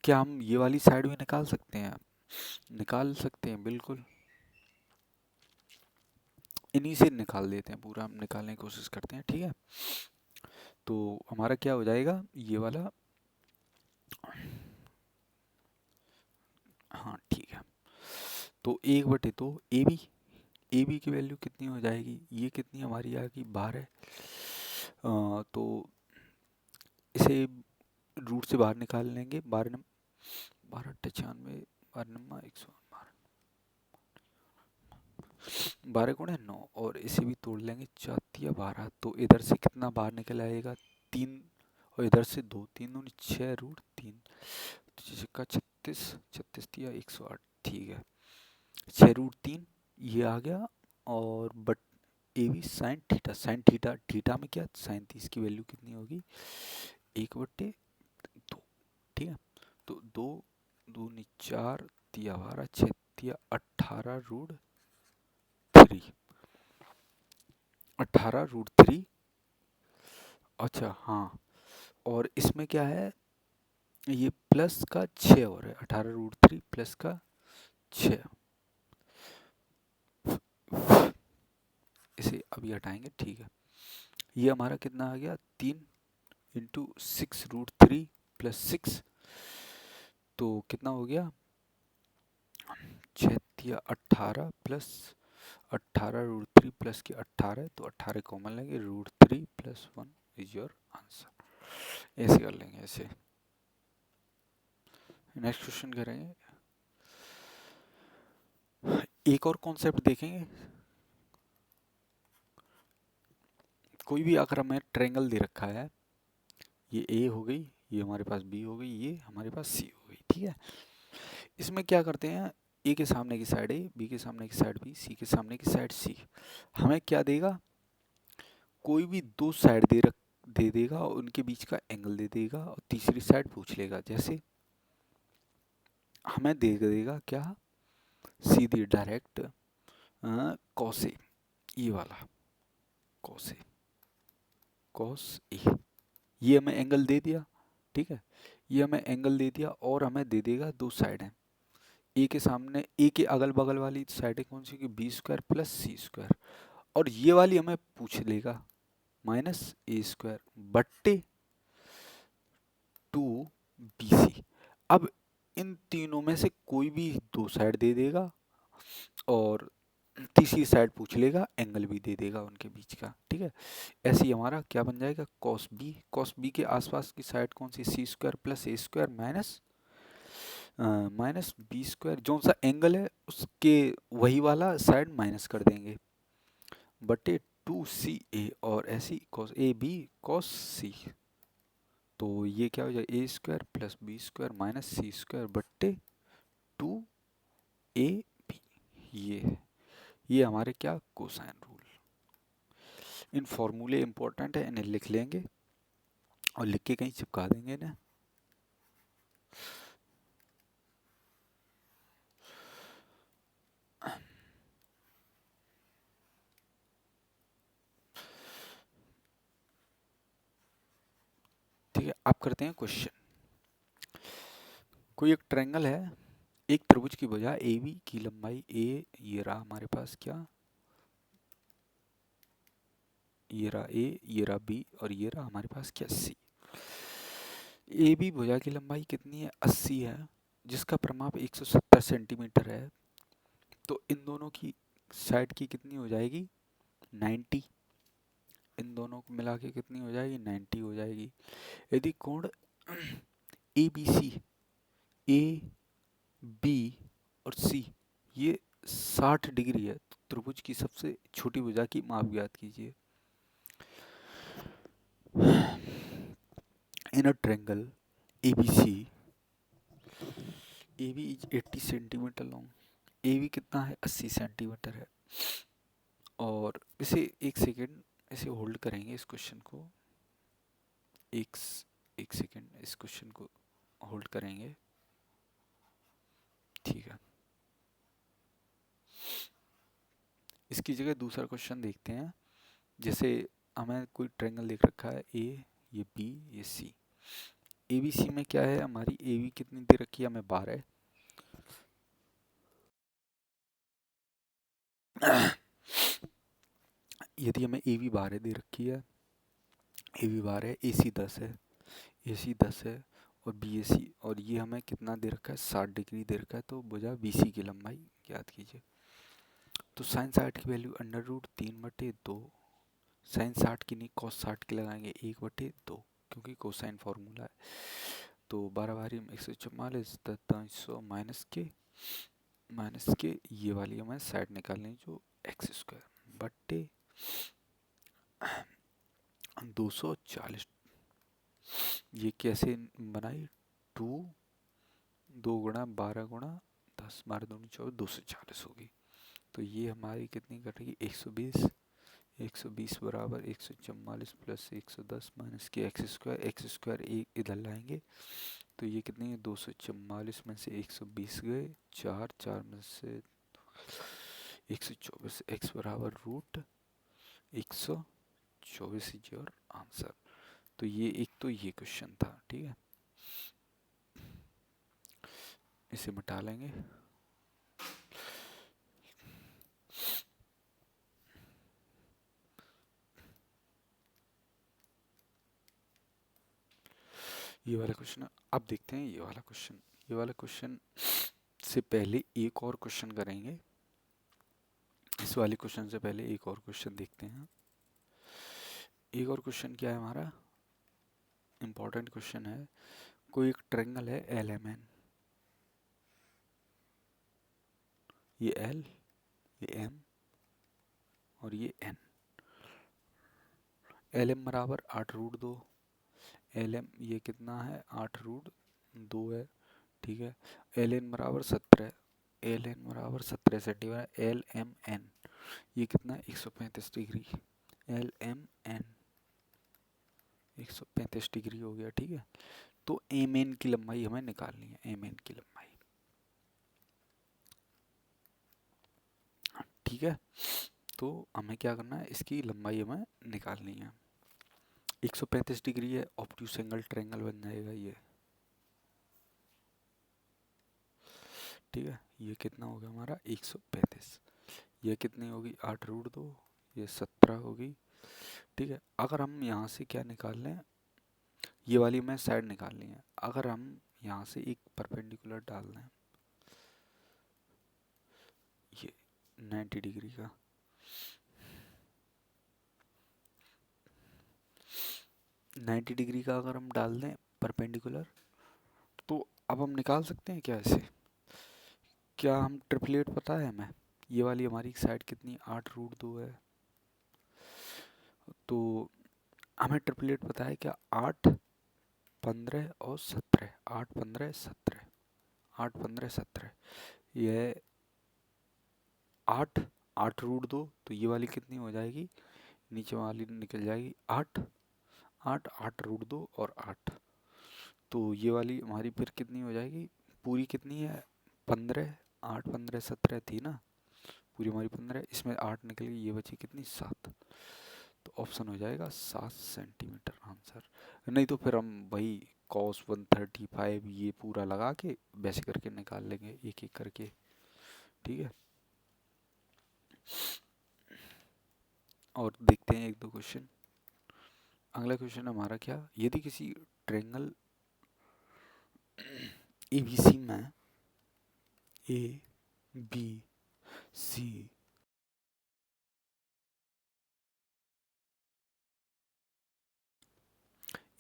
क्या हम ये वाली साइड भी निकाल सकते हैं, बिल्कुल। इन्हीं से निकाल देते हैं, पूरा हम निकालने की कोशिश करते हैं। ठीक है, तो हमारा क्या हो जाएगा, ये वाला, हाँ ठीक है। तो 1/2 ए बी, ए बी की वैल्यू कितनी हो जाएगी, ये कितनी हमारी आएगी 12। तो इसे रूट से बाहर निकाल लेंगे, 12 बारह नम्मा 12 × 9, और इसे भी तोड़ लेंगे, 4×12, तो इधर से कितना बाहर निकल आएगा 3, और इधर से 2, 3 दूनी 6 √3, का 36, 36×108, ठीक है, 6√3 ये आ गया। और but A B sine theta, sine theta, theta में क्या साइन थी, इसकी वैल्यू कितनी होगी 1/2, ठीक है। तो 2 दूनी 4, 3×12, 6×18, 18√3। अच्छा हाँ, और इसमें क्या है, ये प्लस का 6 हो रहा है, 18√3 प्लस का 6, इसे अभी हटाएंगे, ठीक है। ये हमारा कितना आ गया 3 × 6√3 प्लस 6, तो कितना हो गया 6×18 प्लस 18√3 प्लस के 18, तो 18 कॉमन लेंगे, √3 + 1 इज योर आंसर। ऐसे कर लेंगे ऐसे। नेक्स्ट क्वेश्चन करेंगे, एक और कॉन्सेप्ट देखेंगे। कोई भी अगर हमें ट्रायंगल दे रखा है, ये ए हो गई, ये हमारे पास बी हो गई, ये हमारे पास सी हो गई, ठीक है। इसमें क्या करते हैं, ए के सामने की साइड ए, बी के सामने की साइड बी, सी के सामने की साइड सी, हमें क्या देगा, कोई भी दो साइड दे देगा और उनके बीच का एंगल दे देगा, और तीसरी साइड पूछ लेगा। जैसे हमें दे देगा क्या, सीधी डायरेक्ट कॉस ए, ये वाला कॉस ए, कॉस ए, ये हमें एंगल दे दिया, ठीक है, ये हमें एंगल दे दिया, और हमें दे देगा दो साइड हैं, ए के सामने, ए के अगल बगल वाली साइड है कौन सी की, b² + c², और ये वाली हमें पूछ लेगा -a² बट्टे 2bc। अब इन तीनों में से कोई भी दो साइड दे देगा, और तीसरी साइड पूछ लेगा, एंगल भी दे देगा उनके बीच का, ठीक है। ऐसे ही हमारा क्या बन जाएगा, cos b के आसपास की साइड कौन सी, c² + a² माइनस b², जो सा एंगल है उसके वही वाला साइड माइनस कर देंगे, बटे 2ca, और ऐसी cos a b cos c, तो ये क्या हो जाएगा a² + b² - c² बट्टे 2ab, ये हमारे क्या कोसाइन रूल। इन फॉर्मूले इंपॉर्टेंट है, इन्हें लिख लेंगे और लिख के कहीं चिपका देंगे ना। ठीक है, अब करते हैं क्वेश्चन। कोई एक ट्रायंगल है, एक त्रिभुज की भुजा ए बी की लंबाई ए, ये रहा हमारे पास क्या, ये रहा ए, ये रहा बी, और ये रहा हमारे पास क्या सी। ए बी भुजा की लंबाई कितनी है 80 है, जिसका परिमाप 170 सेंटीमीटर है, तो इन दोनों की साइड की कितनी हो जाएगी 90, इन दोनों को मिला के कितनी हो जाएगी 90 हो जाएगी। यदि कोण ए बी सी, ए बी और सी ये 60 डिग्री है, तो त्रिभुज की सबसे छोटी भुजा की माप ज्ञात कीजिए। In a triangle ABC, AB is 80 centimetre long, AB कितना है 80 सेंटीमीटर है, और इसे एक सेकेंड ऐसे होल्ड करेंगे इस क्वेश्चन को, एक एक सेकेंड इस क्वेश्चन को होल्ड करेंगे, ठीक है। इसकी जगह दूसरा क्वेश्चन देखते हैं। जैसे हमें कोई ट्रायंगल देख रखा है, ए, ये बी, ये सी, ए बी सी में क्या है, हमारी ए बी कितनी दे रखी है हमें 12, यदि हमें ए बी 12 दे रखी है, ए बी 12, ए सी 10 है, ए सी 10 है, और बी ए सी, और ये हमें कितना दे रखा है 60 डिग्री दे रखा है, तो भुजा बी सी की लंबाई याद कीजिए। तो साइन 60 की वैल्यू √3/2, साइन 60 की नहीं कॉस 60 की लगाएंगे 1/2, क्योंकि कोसाइन फॉर्मूला है। तो 12 बारी में 144, 10 माइनस के ये वाली हमें साइड निकालनी जो x² बट्टे 240। ये कैसे बनाई, 2×12×10 12 दूनी 24, 240 होगी। तो ये हमारी कितनी कटेगी, 120। 120 बराबर 144 प्लस 110 माइनस के x² एक इधर लाएंगे तो ये कितनी है, 244 में से 120 गए, 4 में से 124, x बराबर √124 इज योर आंसर। तो ये एक तो ये क्वेश्चन था, ठीक है, इसे मिटा लेंगे। ये वाला क्वेश्चन अब देखते हैं। ये वाला क्वेश्चन से पहले एक और क्वेश्चन करेंगे। इस वाले क्वेश्चन से पहले एक और क्वेश्चन देखते हैं। एक और क्वेश्चन क्या है हमारा, इम्पोर्टेंट क्वेश्चन है। कोई एक ट्रायंगल है LMN, ये L, ये M और ये N। LM बराबर 8√2, LM ये कितना है, 8√2 है, ठीक है। LN बराबर 17, LN बराबर 17 सेंटीमीटर। LMN ये कितना है, 135 डिग्री। LMN 135 डिग्री हो गया, ठीक है। तो MN की लंबाई हमें निकालनी है, MN की लंबाई, ठीक है। तो हमें क्या करना है, इसकी लंबाई हमें निकालनी है। 135 डिग्री है, ऑब्ट्यूज एंगल ट्रायंगल बन जाएगा ये, ठीक है। ये कितना हो गया हमारा, 135। ये कितनी होगी, 8√2, ये 17 होगी, ठीक है। अगर हम यहाँ से क्या निकाल लें, ये वाली हमें साइड निकालनी है। अगर हम यहाँ से एक परपेंडिकुलर डाल दें, ये 90 डिग्री का, अगर हम डाल दें परपेंडिकुलर, तो अब हम निकाल सकते हैं क्या ऐसे, क्या हम ट्रिपलेट पता है हमें, ये वाली हमारी साइड कितनी 8√2 है, तो हमें ट्रिपलेट पता है क्या, 8 15 और 17, 8 15 17, 8 15 17, यह 8√2, तो ये वाली कितनी हो जाएगी, नीचे वाली निकल जाएगी 8 8 8√2 और 8, तो ये वाली हमारी फिर कितनी हो जाएगी, पूरी कितनी है 15, 8 15 17 थी ना, पूरी हमारी 15, इसमें 8 निकल गई, ये बची कितनी 7, तो ऑप्शन हो जाएगा 7 सेंटीमीटर आंसर। नहीं तो फिर हम वही cos 135 ये पूरा लगा के वैसे करके निकाल लेंगे एक एक करके, ठीक है। और देखते हैं एक दो क्वेश्चन। अगला क्वेश्चन हमारा क्या, यदि किसी ट्रायंगल ABC में ABC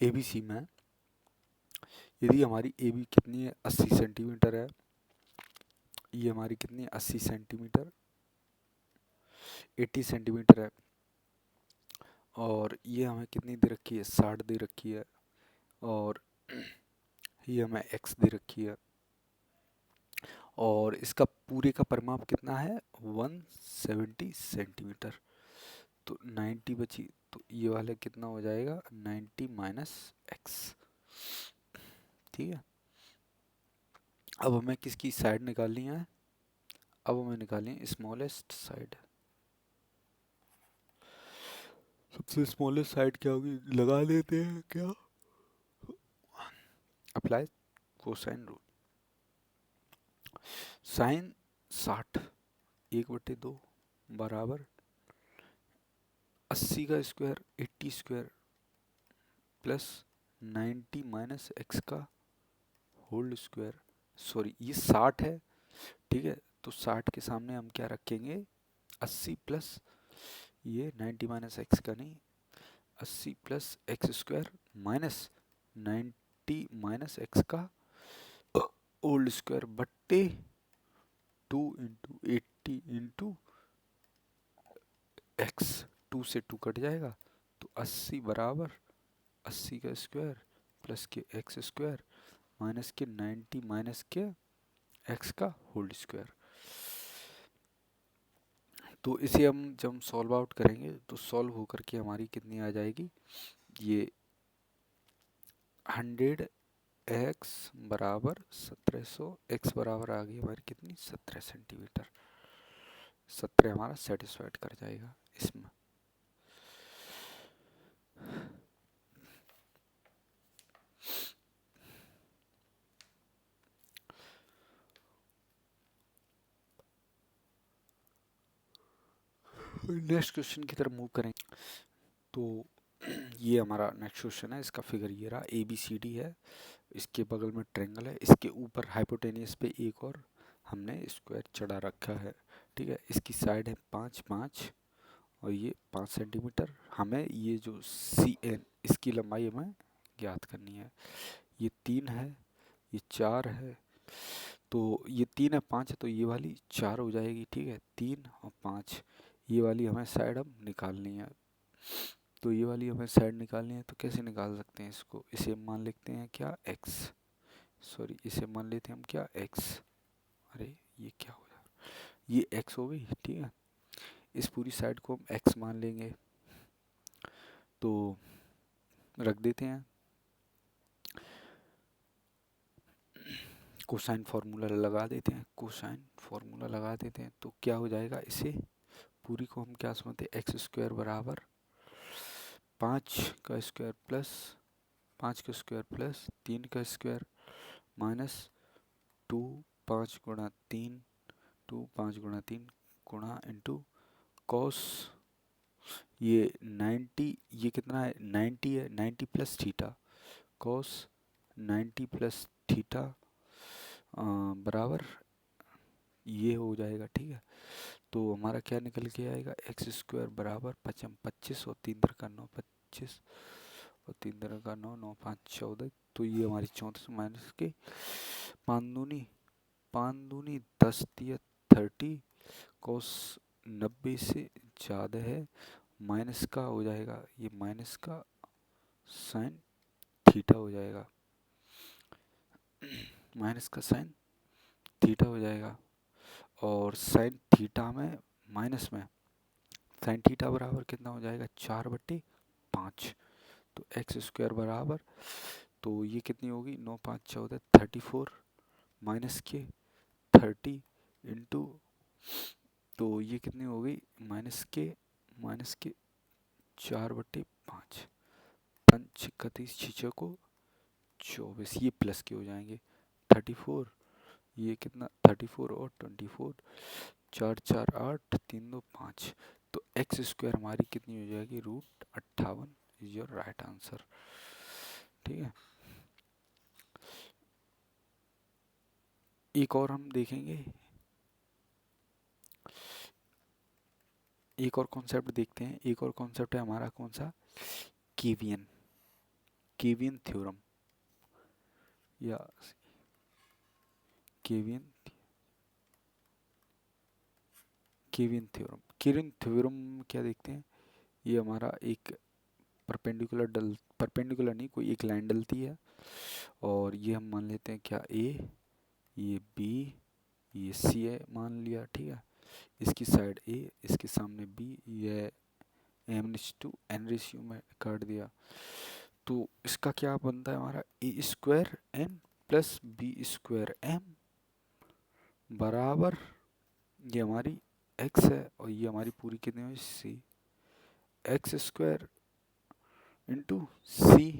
ABC में यदि हमारी AB कितनी है, 80 सेंटीमीटर है, ये हमारी कितनी है 80 सेंटीमीटर, 80 सेंटीमीटर है, और ये हमें कितनी दे रखी है, 60 दे रखी है, और ये हमें x दे रखी है, और इसका पूरे का परिमाप कितना है 170 सेंटीमीटर, तो 90 बची, तो ये वाला कितना हो जाएगा 90 माइनस x, ठीक है। अब हमें किसकी साइड निकालनी है, अब हमें निकालनी है स्मॉलेस्ट साइड। सबसे स्मॉलेस्ट साइड क्या होगी, लगा लेते हैं क्या, अप्लाई कोसाइन रूल। साइन 60 1/2 बराबर 80 का square 80 square plus 90 minus x का होल स्क्वायर, सॉरी ये 60 है, ठीक है, तो 60 के सामने हम क्या रखेंगे, 80 प्लस ये 90 माइनस एक्स का नहीं, 80 plus x square minus 90 minus x का ओल्ड स्क्वायर बट्टे 2 इंटू 80 इंटू एक्स, 2 से 2 कट जाएगा तो 80 बराबर 80 का स्क्वायर प्लस के एक्स स्क्वायर माइनस के 90 माइनस के एक्स का होल स्क्वायर। तो इसे हम जब सॉल्व आउट करेंगे तो सॉल्व होकर के हमारी कितनी आ जाएगी, ये 100 एक्स बराबर 1700, एक्स बराबर आ गई हमारी कितनी 17 सेंटीमीटर। 17 हमारा सेटिस्फाइड कर जाएगा इसमें। नेक्स्ट क्वेश्चन की तरफ मूव करेंगे। तो ये हमारा नेक्स्ट क्वेश्चन है, इसका फिगर ये रहा, ए बी सी डी है, इसके बगल में ट्रायंगल है, इसके ऊपर हाइपोटेनियस पे एक और हमने स्क्वायर चढ़ा रखा है, ठीक है। इसकी साइड है 5 5 और ये 5 सेंटीमीटर। हमें ये जो सी एन इसकी लंबाई हमें ज्ञात करनी है। ये 3 है, ये 4 है, तो ये 3 है 5 है तो ये वाली 4 हो जाएगी, ठीक है। 3 और 5 ये वाली हमें साइड अब निकालनी है। तो ये वाली हमें साइड निकालनी है, तो कैसे निकाल सकते हैं इसको, इसे मान लेते हैं क्या x, सॉरी इसे मान लेते हैं हम क्या x, अरे ये क्या हो रहा है, ये x हो गई, ठीक है। इस पूरी साइड को हम x मान लेंगे, तो रख देते हैं, कोसाइन फार्मूला लगा देते हैं, कोसाइन फार्मूला लगा देते हैं, तो क्या हो जाएगा, इसे पूरी को हम क्या समझते हैं, एक्स स्क्वायर बराबर 5 का स्क्वायर प्लस 5 का स्क्वायर प्लस 3 का स्क्वायर माइनस 2 5 गुणा 3 2 5 गुणा 3 गुणा इंटू कॉस, ये 90, ये कितना है 90 है, 90 plus theta, cos 90 plus theta बराबर ये हो जाएगा, ठीक है। तो हमारा क्या निकल के आएगा, एक्स स्क्वायर बराबर 25 और 3 का 9, 25 और 3 का 9, 9 5 14, तो ये हमारी 34 माइनस के 5 दूनी 10 दिया 30, कोस 90 से ज़्यादा है, माइनस का हो जाएगा, ये माइनस का साइन थीटा हो जाएगा, माइनस का साइन थीटा हो जाएगा। और साइन थीटा में माइनस में साइन थीटा बराबर कितना हो जाएगा, 4/5, तो एक्स स्क्वायर बराबर, तो ये कितनी होगी 9 5 14 34 माइनस के 30 इंटू, तो ये कितनी हो गई माइनस के 4/5, 5 31 6 को 24, ये प्लस के हो जाएंगे 34, ये कितना 34 और 24, 4 4 8 3 2 5, तो एक्स स्क्वायर हमारी कितनी हो जाएगी, √58 इज योर राइट आंसर, ठीक है। एक और हम देखेंगे, एक और कॉन्सेप्ट देखते हैं, एक और कॉन्सेप्ट है हमारा कौन सा, केवियन केवियन थ्योरम या केवियन केवियन थ्योरम। केवियन थ्योरम क्या देखते हैं, ये हमारा एक परपेंडिकुलर नहीं, कोई एक लाइन डलती है और ये हम मान लेते हैं क्या ए, ये बी, ये सी है मान लिया, ठीक है। इसकी साइड ए, इसके सामने बी, ये m/n रेशियो में काट दिया, तो इसका क्या बनता है हमारा, A square N plus B square M बराबर, ये हमारी एक्स है और ये हमारी पूरी कितनी हुई C, X square into C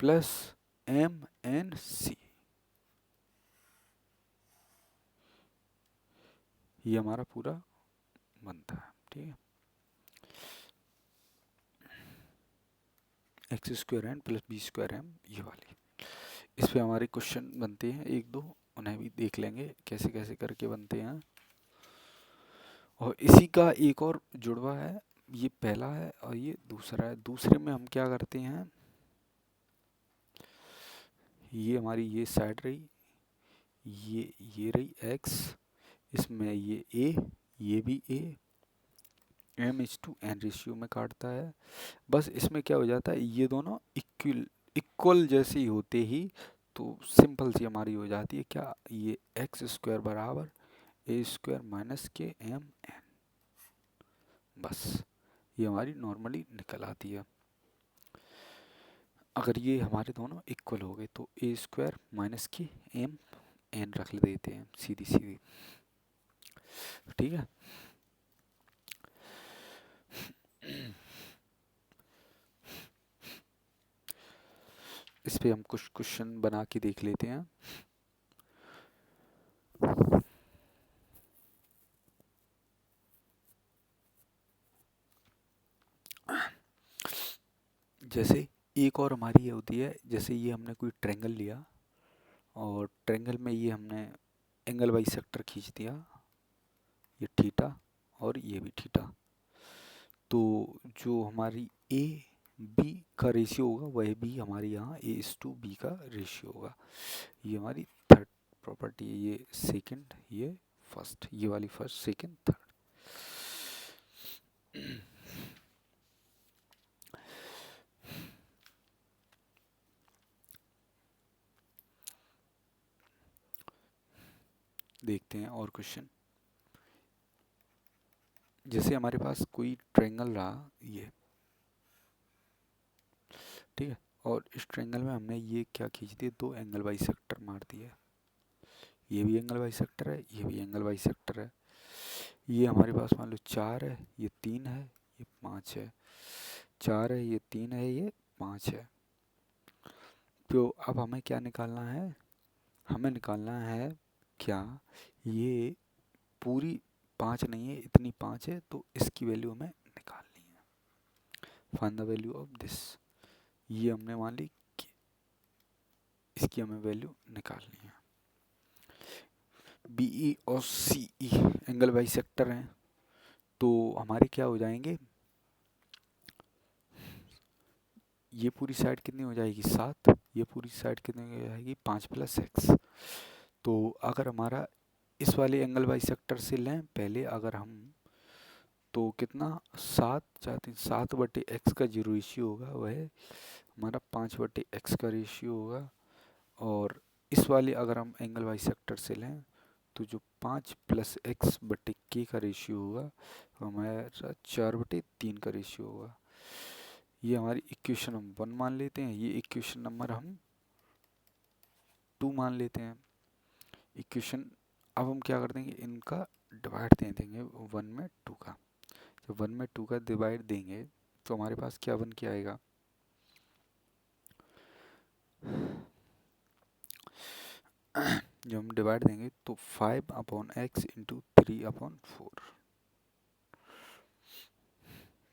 plus m/n/c, ये हमारा पूरा बनता है, ठीक है। X square N plus B square M, ये वाली, इस पे हमारे क्वेश्चन बनते हैं 1 2, उन्हें भी देख लेंगे कैसे कैसे करके बनते हैं। और इसी का एक और जुड़वा है, ये पहला है और ये दूसरा है। दूसरे में हम क्या करते हैं, ये हमारी ये साइड रही, ये रही एक्स, इसमें ये भी ए, M/N रेशियो में काटता है। बस इसमें क्या हो जाता है, ये दोनों इक्वल इक्वल जैसे ही होते ही तो सिंपल सी हमारी हो जाती है क्या, ये एक्स स्क्वायर बराबर ए स्क्वायर माइनस के एम एन। बस ये हमारी नॉर्मली निकल आती है। अगर ये हमारे दोनों इक्वल हो गए तो ए स्क्वायर माइनस के एम एन रख देते हैं सीधी सीधी, ठीक है। इस पे हम कुछ क्वेश्चन बना के देख लेते हैं। जैसे एक और हमारी ये होती है, जैसे ये हमने कोई ट्रायंगल लिया और ट्रायंगल में ये हमने एंगल बाई सेक्टर खींच दिया, ये थीटा और ये भी थीटा। तो जो हमारी ए बी का रेशियो होगा वह भी हमारे यहाँ A/B का रेशियो होगा। ये हमारी थर्ड प्रॉपर्टी है, ये सेकंड, ये फर्स्ट, ये वाली फर्स्ट सेकंड थर्ड। देखते हैं और क्वेश्चन। जैसे हमारे पास कोई ट्रायंगल रहा ये, ठीक है, और इस ट्रायंगल में हमने ये क्या खींच दिए, दो एंगल बाई सेक्टर मार दिए। ये भी एंगल बाई सेक्टर है, ये भी एंगल बाई सेक्टर है। ये हमारे पास मान लो 4 है, ये 3 है, ये 5 है। 4 है, ये 3 है, ये 5 है। तो अब हमें क्या निकालना है, हमें निकालना है क्या, ये पूरी 5 नहीं है, इतनी 5 है, तो इसकी वैल्यू हमें निकालनी है। Find the value of this. ये हमने मान ली कि इसकी हमें वैल्यू निकालनी है। BE और CE एंगल बाई सेक्टर हैं, तो हमारे क्या हो जाएंगे, ये पूरी साइड कितनी हो जाएगी 7, ये पूरी साइड कितनी हो जाएगी 5 + x। तो अगर हमारा इस वाले एंगल बाई सेक्टर से लें पहले अगर हम, तो कितना 7 का जो रेशियो होगा वह हमारा 5/x का रेशियो होगा। और इस वाले अगर हम एंगल बाई सेक्टर से लें तो जो 5 + x/k का रेशियो होगा वो हमारा 4/3 का रेशियो होगा। ये हमारी इक्वेशन हम 1 मान लेते हैं, ये इक्वेशन नंबर हम 2 मान लेते हैं। इक्वेशन अब हम क्या कर देंगे, इनका डिवाइड दे देंगे 1 में 2 का। जब 1 में 2 का डिवाइड देंगे तो हमारे पास क्या 1 क्या आएगा, जब हम डिवाइड देंगे तो 5/x इंटू 3/4,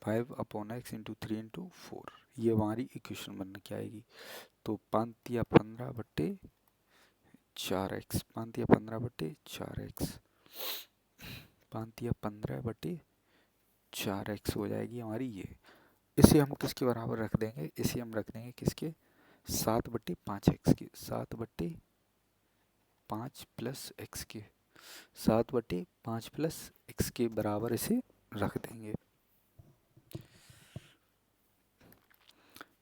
5/x इंटू 3/4, ये हमारी इक्वेशन बन के आएगी। तो 5 या 15/4x, 5 या 15/4x, 5 या 15/4x हो जाएगी हमारी ये। इसे हम किसके बराबर रख देंगे, इसे हम रख देंगे किसके, 7/5x के, 7/5 + x के, 7/5 + x के बराबर इसे रख देंगे।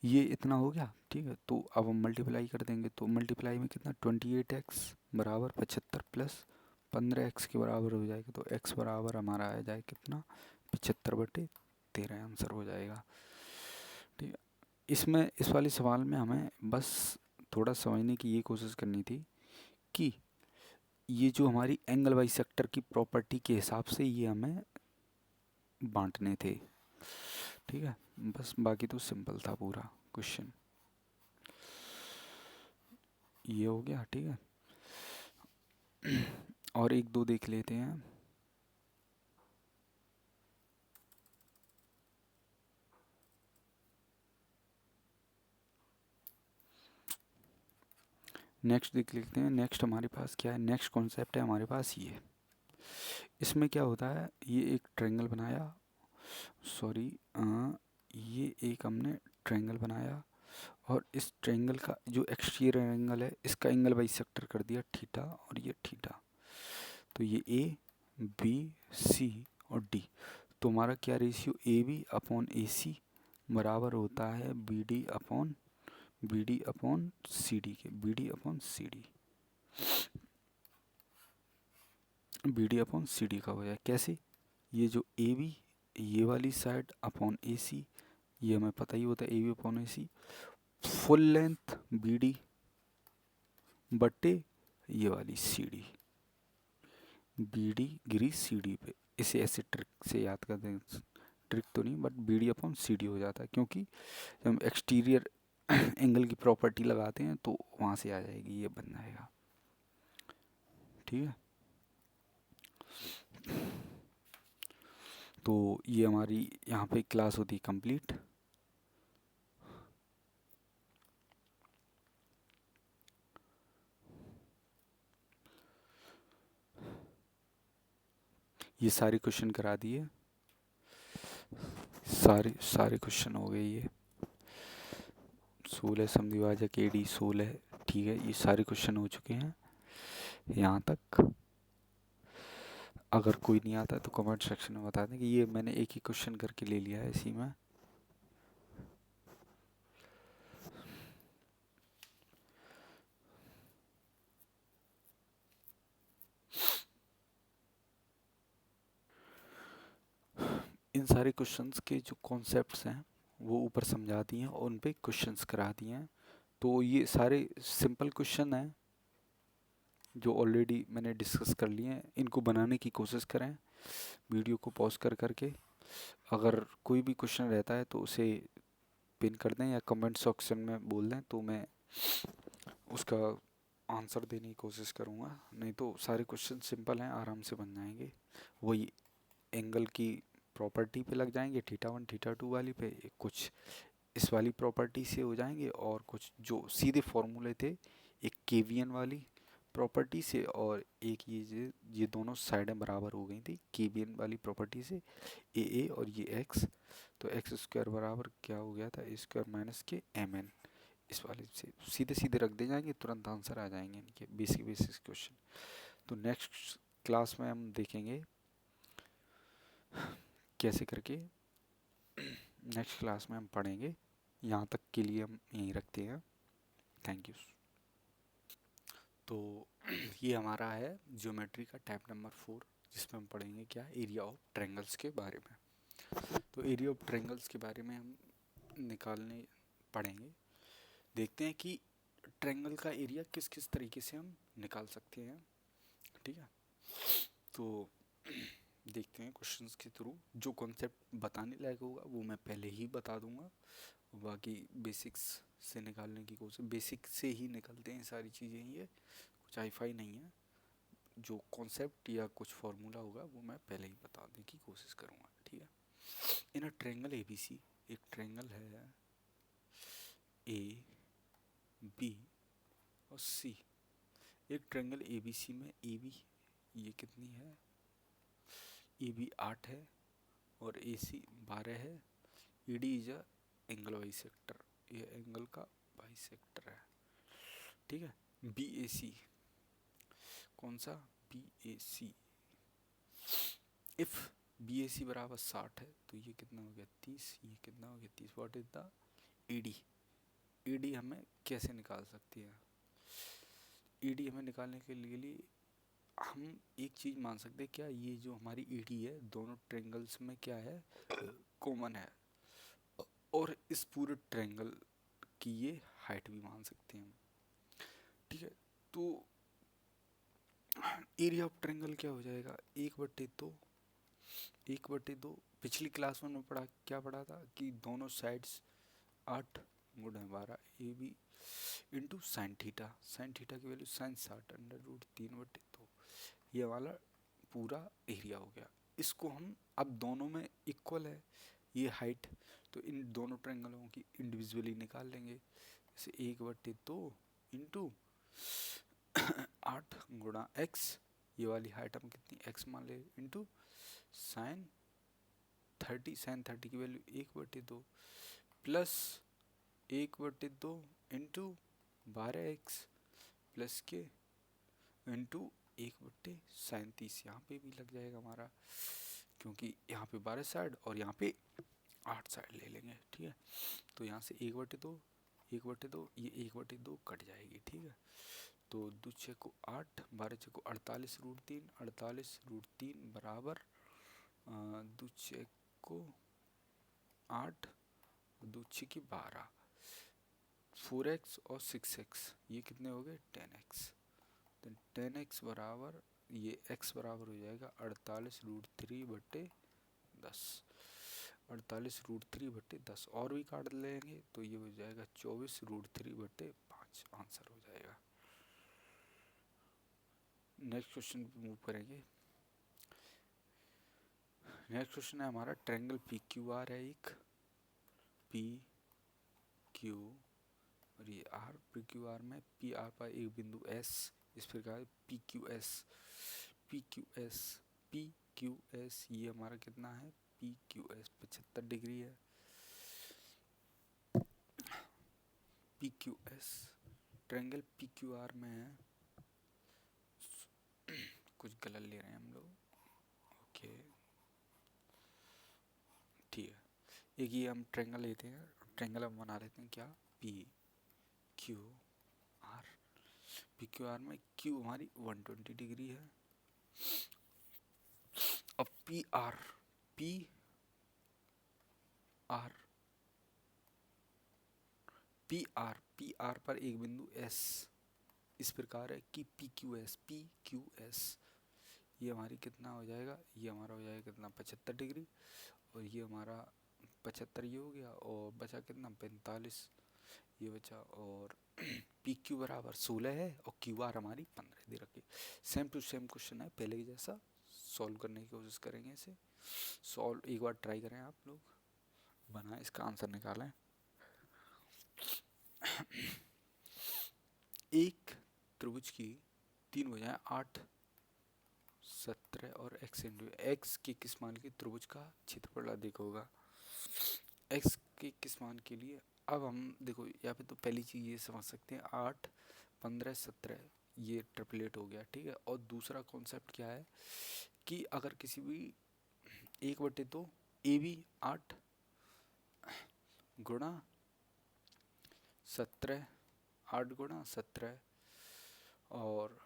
ये इतना हो गया, ठीक है। तो अब हम मल्टीप्लाई कर देंगे, तो मल्टीप्लाई में कितना 28x बराबर 75 + 15x के बराबर हो जाएगा। तो x बराबर हमारा आ जाए कितना 75/13 आंसर हो जाएगा, ठीक है। इसमें इस वाले सवाल में हमें बस थोड़ा समझने की ये कोशिश करनी थी कि ये जो हमारी एंगल बाई सेक्टर की प्रॉपर्टी के हिसाब से ये हमें बांटने थे, ठीक है। बस बाकी तो सिंपल था पूरा क्वेश्चन, ये हो गया, ठीक है। और एक दो देख लेते हैं। नेक्स्ट देख लेते हैं। नेक्स्ट हमारे पास क्या है, नेक्स्ट कॉन्सेप्ट है हमारे पास ये। इसमें क्या होता है, ये एक ट्रायंगल बनाया, सॉरी, ये एक हमने ट्रायंगल बनाया, और इस ट्रायंगल का जो एक्सटीरियर एंगल है इसका एंगल बाइसेक्टर कर दिया थीटा, और ये थीटा। तो ये ए बी सी और डी। तो हमारा क्या ratio, A B upon A C बराबर होता है B D upon C D के, B D upon C D, B D upon C D का हो जाए। कैसे, ये जो ए बी, ये वाली साइड अपॉन ए सी, ये हमें पता ही होता है A B upon A C, full length B D बट्टे ये वाली सी डी, बी डी गिरी सी डी पे। इसे ऐसे ट्रिक से याद कर दें, ट्रिक तो नहीं but B D upon C D हो जाता है, क्योंकि जब हम एक्सटीरियर एंगल की प्रॉपर्टी लगाते हैं तो वहाँ से आ जाएगी, ये बन जाएगा। ठीक है, तो ये हमारी यहाँ पे क्लास होती है कंप्लीट। ये सारे क्वेश्चन करा दिए, सारे सारे क्वेश्चन हो गए। ये 16 समद्विभाजक ए डी 16, ठीक है, ये सारे क्वेश्चन हो चुके हैं यहाँ तक। अगर कोई नहीं आता तो कमेंट सेक्शन में बता दें कि ये मैंने एक ही क्वेश्चन करके ले लिया है इसी में। इन सारे क्वेश्चंस के जो कॉन्सेप्ट्स हैं वो ऊपर समझा दिए हैं और उन पे क्वेश्चंस करा दिए हैं। तो ये सारे सिंपल क्वेश्चन हैं जो ऑलरेडी मैंने डिस्कस कर लिए हैं। इनको बनाने की कोशिश करें वीडियो को पॉज कर करके। अगर कोई भी क्वेश्चन रहता है तो उसे पिन कर दें या कमेंट सेक्शन में बोल दें, तो मैं उसका आंसर देने की कोशिश करूँगा। नहीं तो सारे क्वेश्चन सिंपल हैं, आराम से बन जाएंगे। वही एंगल की प्रॉपर्टी पे लग जाएंगे, थीटा वन थीटा टू वाली पे, कुछ इस वाली प्रॉपर्टी से हो जाएंगे, और कुछ जो सीधे फॉर्मूले थे, एक केवीएन वाली प्रॉपर्टी से, और एक ये दोनों साइडें बराबर हो गई थी केवीएन वाली प्रॉपर्टी से, ए और ये एक्स। तो एक्स स्क्वायर बराबर क्या हो गया था, ए स्क्वायर माइनस के एम एन। इस वाले से सीधे सीधे रख दे जाएंगे, तुरंत आंसर आ जाएंगे इनके बेसिक क्वेश्चन। तो नेक्स्ट क्लास में हम देखेंगे कैसे करके, नेक्स्ट क्लास में हम पढ़ेंगे। यहाँ तक के लिए हम यहीं रखते हैं। Thank you. तो ये हमारा है ज्योमेट्री का टाइप नंबर 4, जिसमें हम पढ़ेंगे क्या, एरिया ऑफ ट्रायंगल्स के बारे में। तो एरिया ऑफ ट्रायंगल्स के बारे में हम निकालने पढ़ेंगे। देखते हैं कि ट्रायंगल का एरिया किस किस तरीके से हम निकाल सकते हैं। ठीक है, तो देखते हैं क्वेश्चंस के थ्रू। जो कॉन्सेप्ट बताने लायक होगा वो मैं पहले ही बता दूंगा, बाकी बेसिक्स से निकालने की कोशिश, बेसिक से ही निकलते हैं सारी चीज़ें, ये कुछ हाईफाई नहीं है। जो कॉन्सेप्ट या कुछ फार्मूला होगा वो मैं पहले ही बताने की कोशिश करूँगा। ठीक है, इन अ ट्रायंगल ए बी सी, एक ट्रायंगल है ए बी और सी। एक ट्रायंगल ए बी सी में ए बी ये कितनी है, ए बी 8 है और ए सी 12 है। E D is a angle bisector, ये एंगल का बाइसेक्टर है। ठीक है, बी ए सी, कौन सा, B A C, if B A C बराबर 60 है तो ये कितना हो गया 30, ये कितना हो गया 30। What is the E D, E D हमें कैसे निकाल सकते हैं, ई डी हमें निकालने के लिए हम एक चीज़ मान सकते हैं, क्या ये जो हमारी ई डी है दोनों ट्रायंगल्स में क्या है, कॉमन है, और इस पूरे ट्रायंगल की ये हाइट भी मान सकते हैं। ठीक है, तो एरिया ऑफ ट्रायंगल क्या हो जाएगा, 1/2, 1/2। पिछली क्लास में पढ़ा, क्या पढ़ा था कि दोनों साइड्स 8 गुणा 12 A B into sine theta, sine theta की वैल्यू साइन 60√3/2। ये वाला पूरा एरिया हो गया। इसको हम अब दोनों में इक्वल है ये हाइट, तो इन दोनों ट्रायंगलों की इंडिविजुअली निकाल लेंगे। जैसे 1/2 इंटू 8 गुणा x, ये वाली हाइट हम कितनी x मान ले, इंटू साइन 30, साइन 30 की value 1/2 plus 1/2 into 12x plus के इंटू 1/37। यहाँ पे भी लग जाएगा हमारा, क्योंकि यहाँ पे 12 साइड और यहाँ पे 8 साइड ले लेंगे, ठीक है। तो यहाँ से 1/2, 1/2, ये 1/2 कट जाएगी, ठीक है। तो 2 को 8, 12 को 48 रूट 3, 48 रूट 3 बराबर 2 को 8, 2 की 12, 4x और 6x, ये कितने हो गए 10x। तो 10x बराबर, ये x बराबर हो जाएगा 48 रूट 3/10, 48 रूट 3/10, और भी काट लेंगे तो ये हो जाएगा 24 रूट 3/5, आंसर हो जाएगा। नेक्स्ट क्वेश्चन पे मूव करेंगे। नेक्स्ट क्वेश्चन है हमारा, ट्रायंगल पी क्यू आर है एक, पी क्यू और ये आर, पी क्यू आर में पी आर पर एक बिंदु एस, इस प्रकार P Q S, P Q S, P Q S, ये हमारा कितना है, पी क्यू एस 75 डिग्री है। P Q S triangle P Q are में है, कुछ गलत ले रहे हैं हम लोग, ओके ठीक है। एक ये हम ट्रायंगल लेते हैं, ट्रायंगल हम बना लेते हैं क्या, P Q R, P Q are में क्यू हमारी 120 डिग्री है। अब P R, P R, P R, P R पर एक बिंदु एस इस प्रकार है कि P Q S, P Q S ये हमारी कितना हो जाएगा, ये हमारा हो जाएगा कितना 75 डिग्री, और ये हमारा 75 ये हो गया, और बचा कितना 45 ये बचा, और पी क्यू बराबर 16 है और क्यू आर हमारी 15 दे रखी। सेम टू सेम क्वेश्चन है पहले की जैसा, सॉल्व करने की कोशिश करेंगे इसे। सॉल्व एक बार ट्राई करें आप लोग, बनाएं, इसका आंसर निकालें। एक त्रिभुज की 3 भुजाएं 8, 17 और x इंटू एक्स के किस मान के त्रिभुज का क्षेत्रफल अधिक होगा, x के किस मान के लिए। अब हम देखो यहाँ पे तो पहली चीज़ ये समझ सकते हैं 8, 15, 17 ये ट्रिपलेट हो गया, ठीक है। और दूसरा कॉन्सेप्ट क्या है कि अगर किसी भी 1/2 ए बी 8 गुणा 17, 8 गुणा 17 और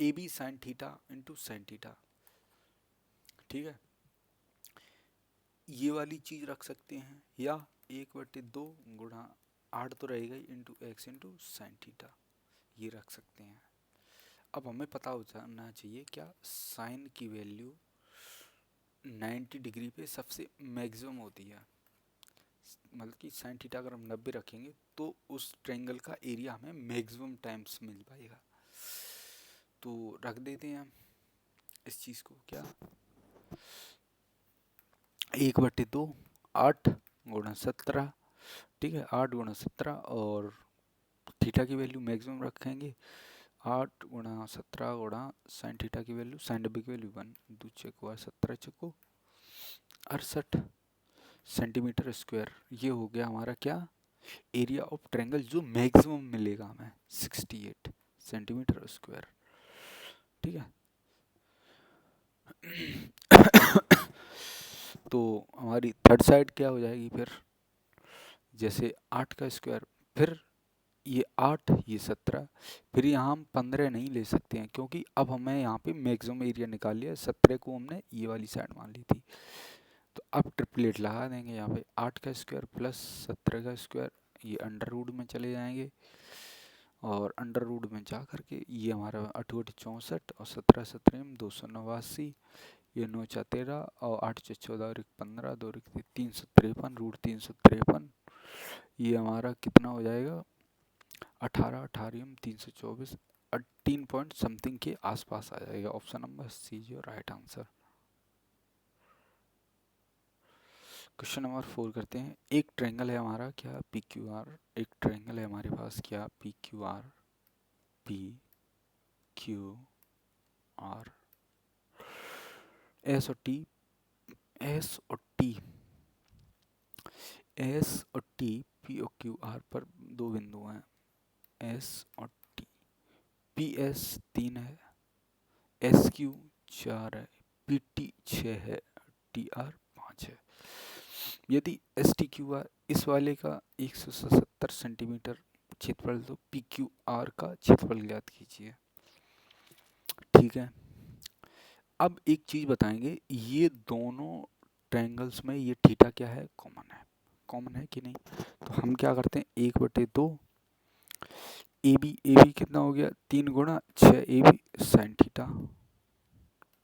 A B sine theta into sine theta, ठीक है, ये वाली चीज रख सकते हैं, या 1/2 गुणा 8 तो रहेगा ही into X into sine theta, ये रख सकते हैं। अब हमें पता हो जाना चाहिए क्या, साइन की वैल्यू 90 डिग्री पे सबसे मैक्सिमम होती है, मतलब कि साइन थीटा अगर हम 90 रखेंगे तो उस ट्रायंगल का एरिया हमें मैक्सिमम टाइम्स मिल पाएगा। तो रख देते हैं हम इस चीज़ को, क्या 1/2 8 गुणा 17, ठीक है, 8 गुणा 17 और थीटा की वैल्यू मैक्सिमम रखेंगे, 8 गुणा 17 गुणा साइन थीटा की वैल्यू, साइन 90 की वैल्यू 1, 2 चौको 17 चौको 68 सेंटीमीटर स्क्वायर, ये हो गया हमारा क्या, एरिया ऑफ ट्रायंगल जो मैक्सिमम मिलेगा हमें 68 सेंटीमीटर स्क्वायर, ठीक है। तो हमारी थर्ड साइड क्या हो जाएगी फिर, जैसे 8 का स्क्वायर, फिर ये 8 ये 17, फिर यहाँ हम 15 नहीं ले सकते हैं क्योंकि अब हमें यहाँ पे मैक्सिमम एरिया निकाल लिया, 17 को हमने ये वाली साइड मान ली थी। तो अब ट्रिपलेट लगा देंगे यहाँ पे, 8 का स्क्वायर प्लस 17 का स्क्वायर, ये अंडर रूट में चले जाएंगे, और अंडर रूट में जा करके ये हमारा 8 8 64 और 17 17 289, ये 9 4 13 और 8 4 14 और 1 15, 2 353 रूट 353, ये हमारा कितना हो जाएगा 18 18 324, 18 पॉइंट समथिंग के आसपास आ जाएगा। Option number C is your right answer. Question number 4 करते हैं। एक ट्रायंगल है हमारा क्या पी क्यू आर, एक ट्रायंगल है हमारे पास क्या P Q R, P Q R, S और टी, एस और टी, एस और टी, पी और क्यू आर पर दो बिंदु हैं, एस और टी। पी एस 3 है, एस क्यू 4 है, पी टी 6 है, टी आर 5 है। यदि एस टी क्यू आर इस वाले का 177 सेंटीमीटर क्षेत्रफल, तो पी क्यू आर का क्षेत्रफल ज्ञात कीजिए। ठीक है, अब एक चीज बताएंगे, ये दोनों ट्रायंगल्स में ये थीटा क्या है, कॉमन है। कॉमन है कि नहीं? तो हम क्या करते हैं, 1/2 ए बी कितना हो गया, 3 × 6 ए बी साइन थीटा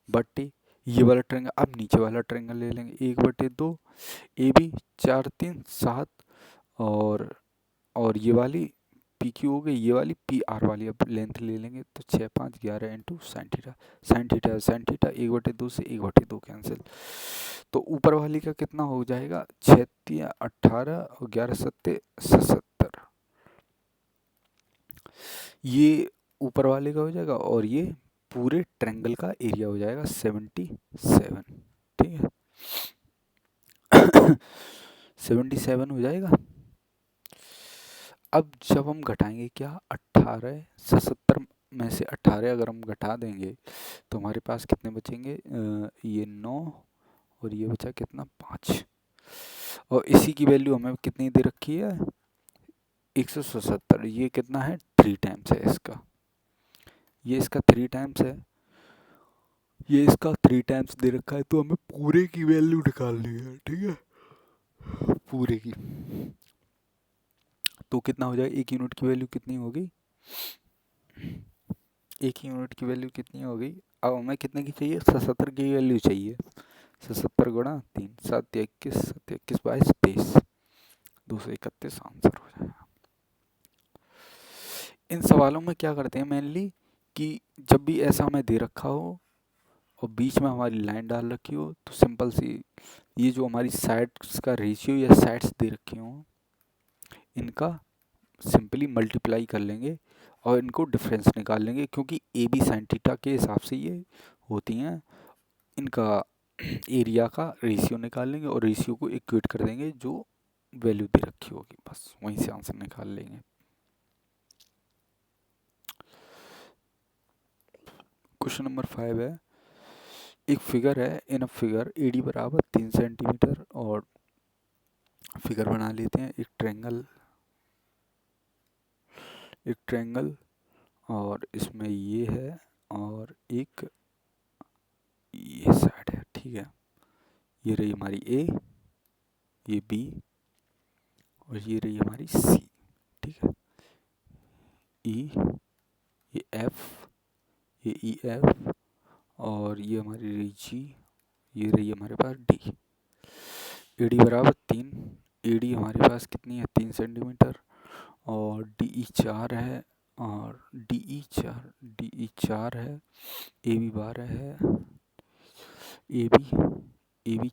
बटे ये वाला ट्रायंगल। अब नीचे वाला ट्रायंगल ले लेंगे, 1/2 ए बी 4 3 7 और ये वाली पी क्यू हो गई, ये वाली पी आर वाली। अब लेंथ ले लेंगे तो 6 5 11 into sine theta, sine theta sine theta, 1/2 से 1/2 कैंसिल। तो ऊपर वाली का कितना हो जाएगा, 6 3 18 और 11 7 77। ये ऊपर वाले का हो जाएगा और ये पूरे ट्रायंगल का एरिया हो जाएगा 77। ठीक है 77 हो जाएगा। अब जब हम घटाएंगे क्या, 18 से 70 में से 18 अगर हम घटा देंगे तो हमारे पास कितने बचेंगे, ये 9 और ये बचा कितना, 5। और इसी की वैल्यू हमें कितनी दे रखी है, 177। ये कितना है, 3 टाइम्स है इसका, ये इसका 3 टाइम्स है, ये इसका 3 टाइम्स दे रखा है। तो हमें पूरे की वैल्यू निकालनी है। ठीक है, पूरे की। तो कितना हो जाएगा, एक यूनिट की वैल्यू कितनी होगी, एक यूनिट की वैल्यू कितनी होगी। अब हमें कितने की चाहिए, 77 की वैल्यू चाहिए। 77 × 3 7 21 7 21 22 23, 231 आंसर हो जाएगा। इन सवालों में क्या करते हैं मेनली, कि जब भी ऐसा हमें दे रखा हो और बीच में हमारी लाइन डाल रखी हो, तो सिंपल सी ये जो हमारी साइड्स का रेशियो या साइड्स दे रखी हो, इनका सिंपली मल्टीप्लाई कर लेंगे और इनको डिफरेंस निकाल लेंगे, क्योंकि ए बी साइन थीटा के हिसाब से ये होती हैं। इनका एरिया का रेशियो निकाल लेंगे और रेशियो को इक्वेट कर देंगे जो वैल्यू दे रखी होगी, बस वहीं से आंसर निकाल लेंगे। क्वेश्चन नंबर 5 है, एक फिगर है, इन अ फिगर ए डी बराबर 3 सेंटीमीटर, और फिगर बना लेते हैं, एक ट्रायंगल और इसमें ये है और एक ये साइड है। ठीक है, ये रही हमारी ए, ये बी और ये रही हमारी सी। ठीक है, ई, ये एफ, ये ई एफ और ये हमारी रही जी, ये रही हमारे पास डी। ए डी बराबर 3, ए डी हमारे पास कितनी है, 3 सेंटीमीटर, और डी ई 4 है, और डी ई 4 है, ए बी 12 है, A B A B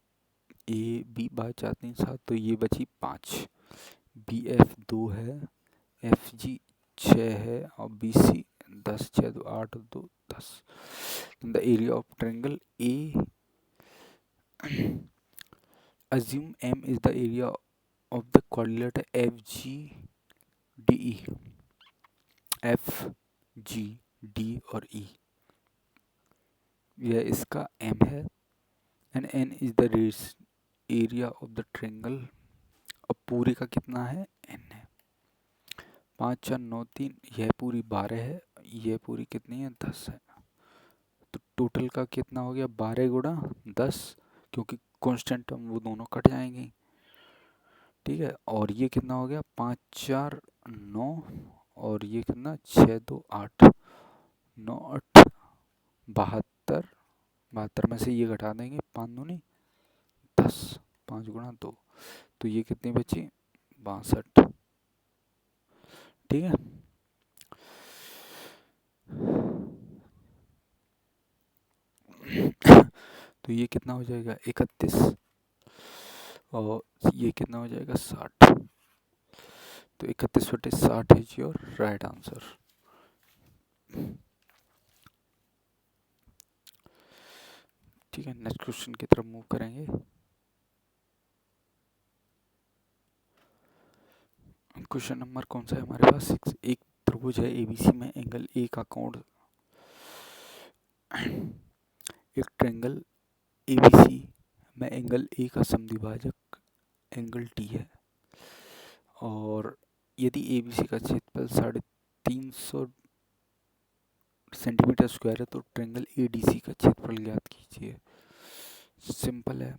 A B 4 3 7, तो ये बची 5। बी एफ 2 है, एफ जी 6 है और B C 10 6 2 8 2 10। The area of triangle A, assume M is the area of the quadrilateral F G D E, F G D और E, यह इसका M है, and N is the area of the triangle. अब पूरे का कितना है, N है। 5 4 9 3, यह पूरी 12 है, यह पूरी कितनी है, 10 है। तो टोटल का कितना हो गया, 12 × 10, क्योंकि कांस्टेंट टर्म वो दोनों कट जाएंगी। ठीक है, और ये कितना हो गया, 5 4 9 और ये कितना, 6 2 8, 9 8 72, 72 में से ये घटा देंगे, 5 दूनी 10, 5 × 2, तो ये कितनी बची, 62। ठीक है, तो ये कितना हो जाएगा, 31, और ये कितना हो जाएगा 60। तो 31/60 इज योर राइट आंसर। ठीक है, नेक्स्ट क्वेश्चन की तरफ मूव करेंगे। क्वेश्चन नंबर कौन सा है हमारे पास? एक त्रिभुज है एबीसी में एंगल ए का कोण, एक ट्रायंगल एबीसी में एंगल ए का समद्विभाजक एंगल टी है, और यदि एबीसी का क्षेत्रफल 350 सेंटीमीटर स्क्वायर है तो ट्रायंगल एडीसी का क्षेत्रफल ज्ञात कीजिए। सिंपल है,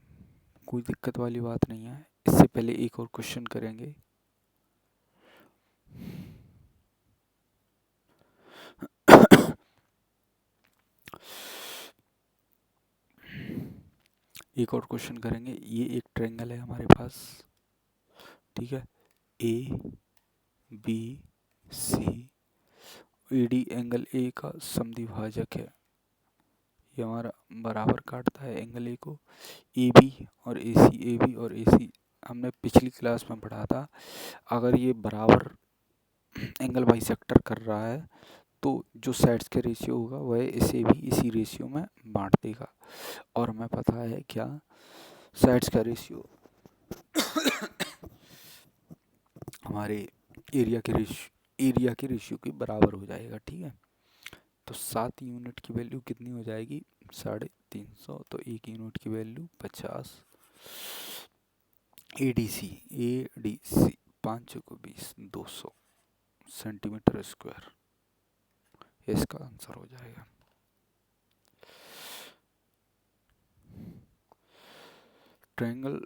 कोई दिक्कत वाली बात नहीं है। इससे पहले एक और क्वेश्चन करेंगे। एक और क्वेश्चन करेंगे। ये एक ट्रायंगल है हमारे पास, ठीक है, A B C, ED angle A का समद्विभाजक है। ये हमारा बराबर काटता है एंगल ए को। ए बी और ए सी, ए बी और ए सी हमने पिछली क्लास में पढ़ा था। अगर ये बराबर एंगल बाइसेक्टर कर रहा है तो जो साइड्स के रेशियो होगा वह इसे भी इसी रेशियो में बांट देगा। और हमें पता है क्या, साइड्स का रेशियो हमारे एरिया के रेशियो के बराबर हो जाएगा। ठीक है, तो 7 यूनिट की वैल्यू कितनी हो जाएगी? 350। तो 1 यूनिट की वैल्यू 50। एडीसी 5 को 20, 200 सेंटीमीटर स्क्वायर, इसका आंसर हो जाएगा। ट्रायंगल,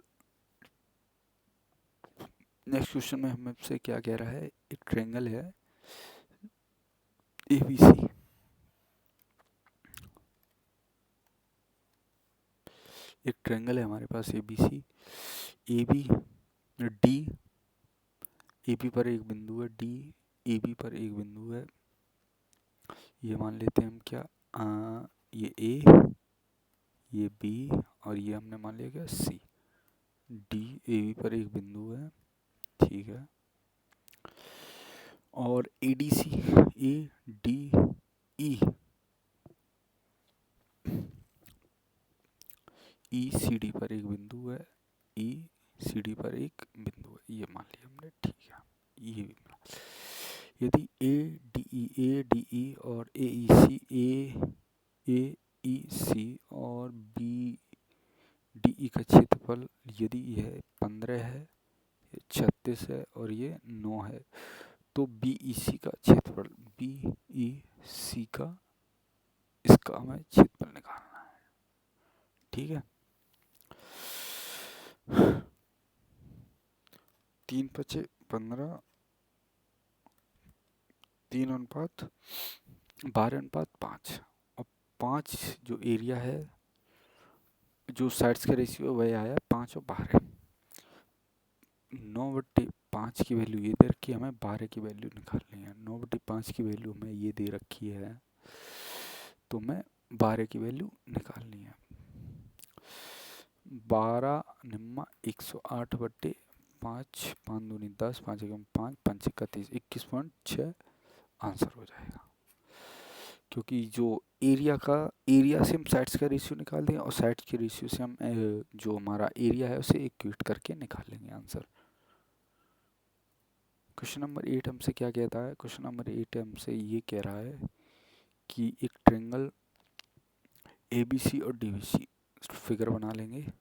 नेक्स्ट क्वेश्चन में हमसे क्या कह रहा है? एक ट्रायंगल है एबीसी, एक ट्रायंगल है हमारे पास ABC, A B D, A B पर एक बिंदु है, डी ए बी पर एक बिंदु है। ये मान लेते हैं हम क्या, ये ए, ये बी और ये हमने मान लिया क्या, सी। डी ए बी पर एक बिंदु है, ठीक है। और A D C, A D E, E C D पर एक बिंदु है, ई सी डी पर एक बिंदु है, ये मान लिया हमने, ठीक है। ये भी मिला। यदि ए डी ई और ए ई सी, ए ई सी और बी डी ई का क्षेत्रफल यदि यह 15 है, 36 है और ये 9 है, तो बी ई सी का क्षेत्रफल, बी ई सी का, इसका हमें क्षेत्रफल निकालना है। ठीक है, 3×15, 3:12:5, और 5 जो एरिया है, जो साइड्स का रेशियो वह आया 5 और 12। 9/5 की वैल्यू ये दे रखी है, हमें 12 की वैल्यू निकालनी है। 9/5 की वैल्यू हमें ये दे रखी है, तो हमें 12 की वैल्यू निकालनी है। 12 निम्मा 108/5, 5 दूनी 10, 5 एकम 5, 5 एक्का 30, 21.6 आंसर हो जाएगा। क्योंकि जो एरिया से हम साइड्स का रेशियो निकाल देंगे और साइड्स के रेशियो से हम जो हमारा एरिया है उसे इक्वेट करके निकाल लेंगे आंसर। क्वेश्चन नंबर 8 हमसे क्या कहता है? क्वेश्चन नंबर 8 हमसे ये कह रहा है कि एक ट्रायंगल एबीसी और डीबीसी, फिगर बना लेंगे।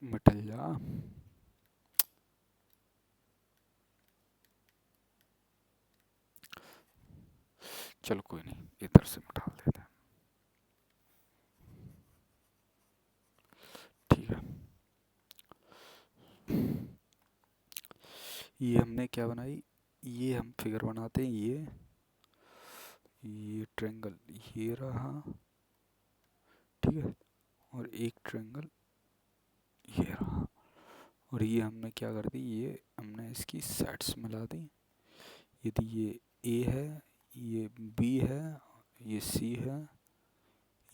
मिटल जा, चलो कोई नहीं, इधर से मिटा देते हैं। ठीक है, ये हमने क्या बनाई, ये हम फिगर बनाते हैं। ये ट्रायंगल ये रहा, ठीक है, और एक ट्रायंगल ये रहा। और ये हमने क्या कर दी, ये हमने इसकी साइड्स मिला दी। यदि ये ए है, ये बी है, ये सी है,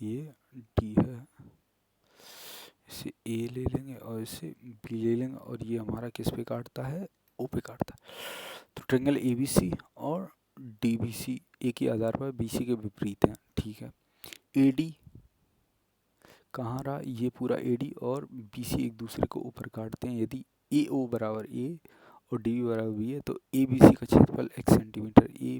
ये डी है, इसे ए ले लेंगे और इसे बी ले लेंगे, और ये हमारा किस पे काटता है, ओ पे काटता है। तो ट्रायंगल ए बी सी और डी बी सी ए के आधार पर बी सी के विपरीत हैं, ठीक है। ए डी कहाँ रहा, ये पूरा ए डी और बी सी एक दूसरे को ऊपर काटते हैं। यदि ए ओ बराबर ए और डी बी बराबर बी है तो ए बी सी का क्षेत्रफल x सेंटीमीटर, ए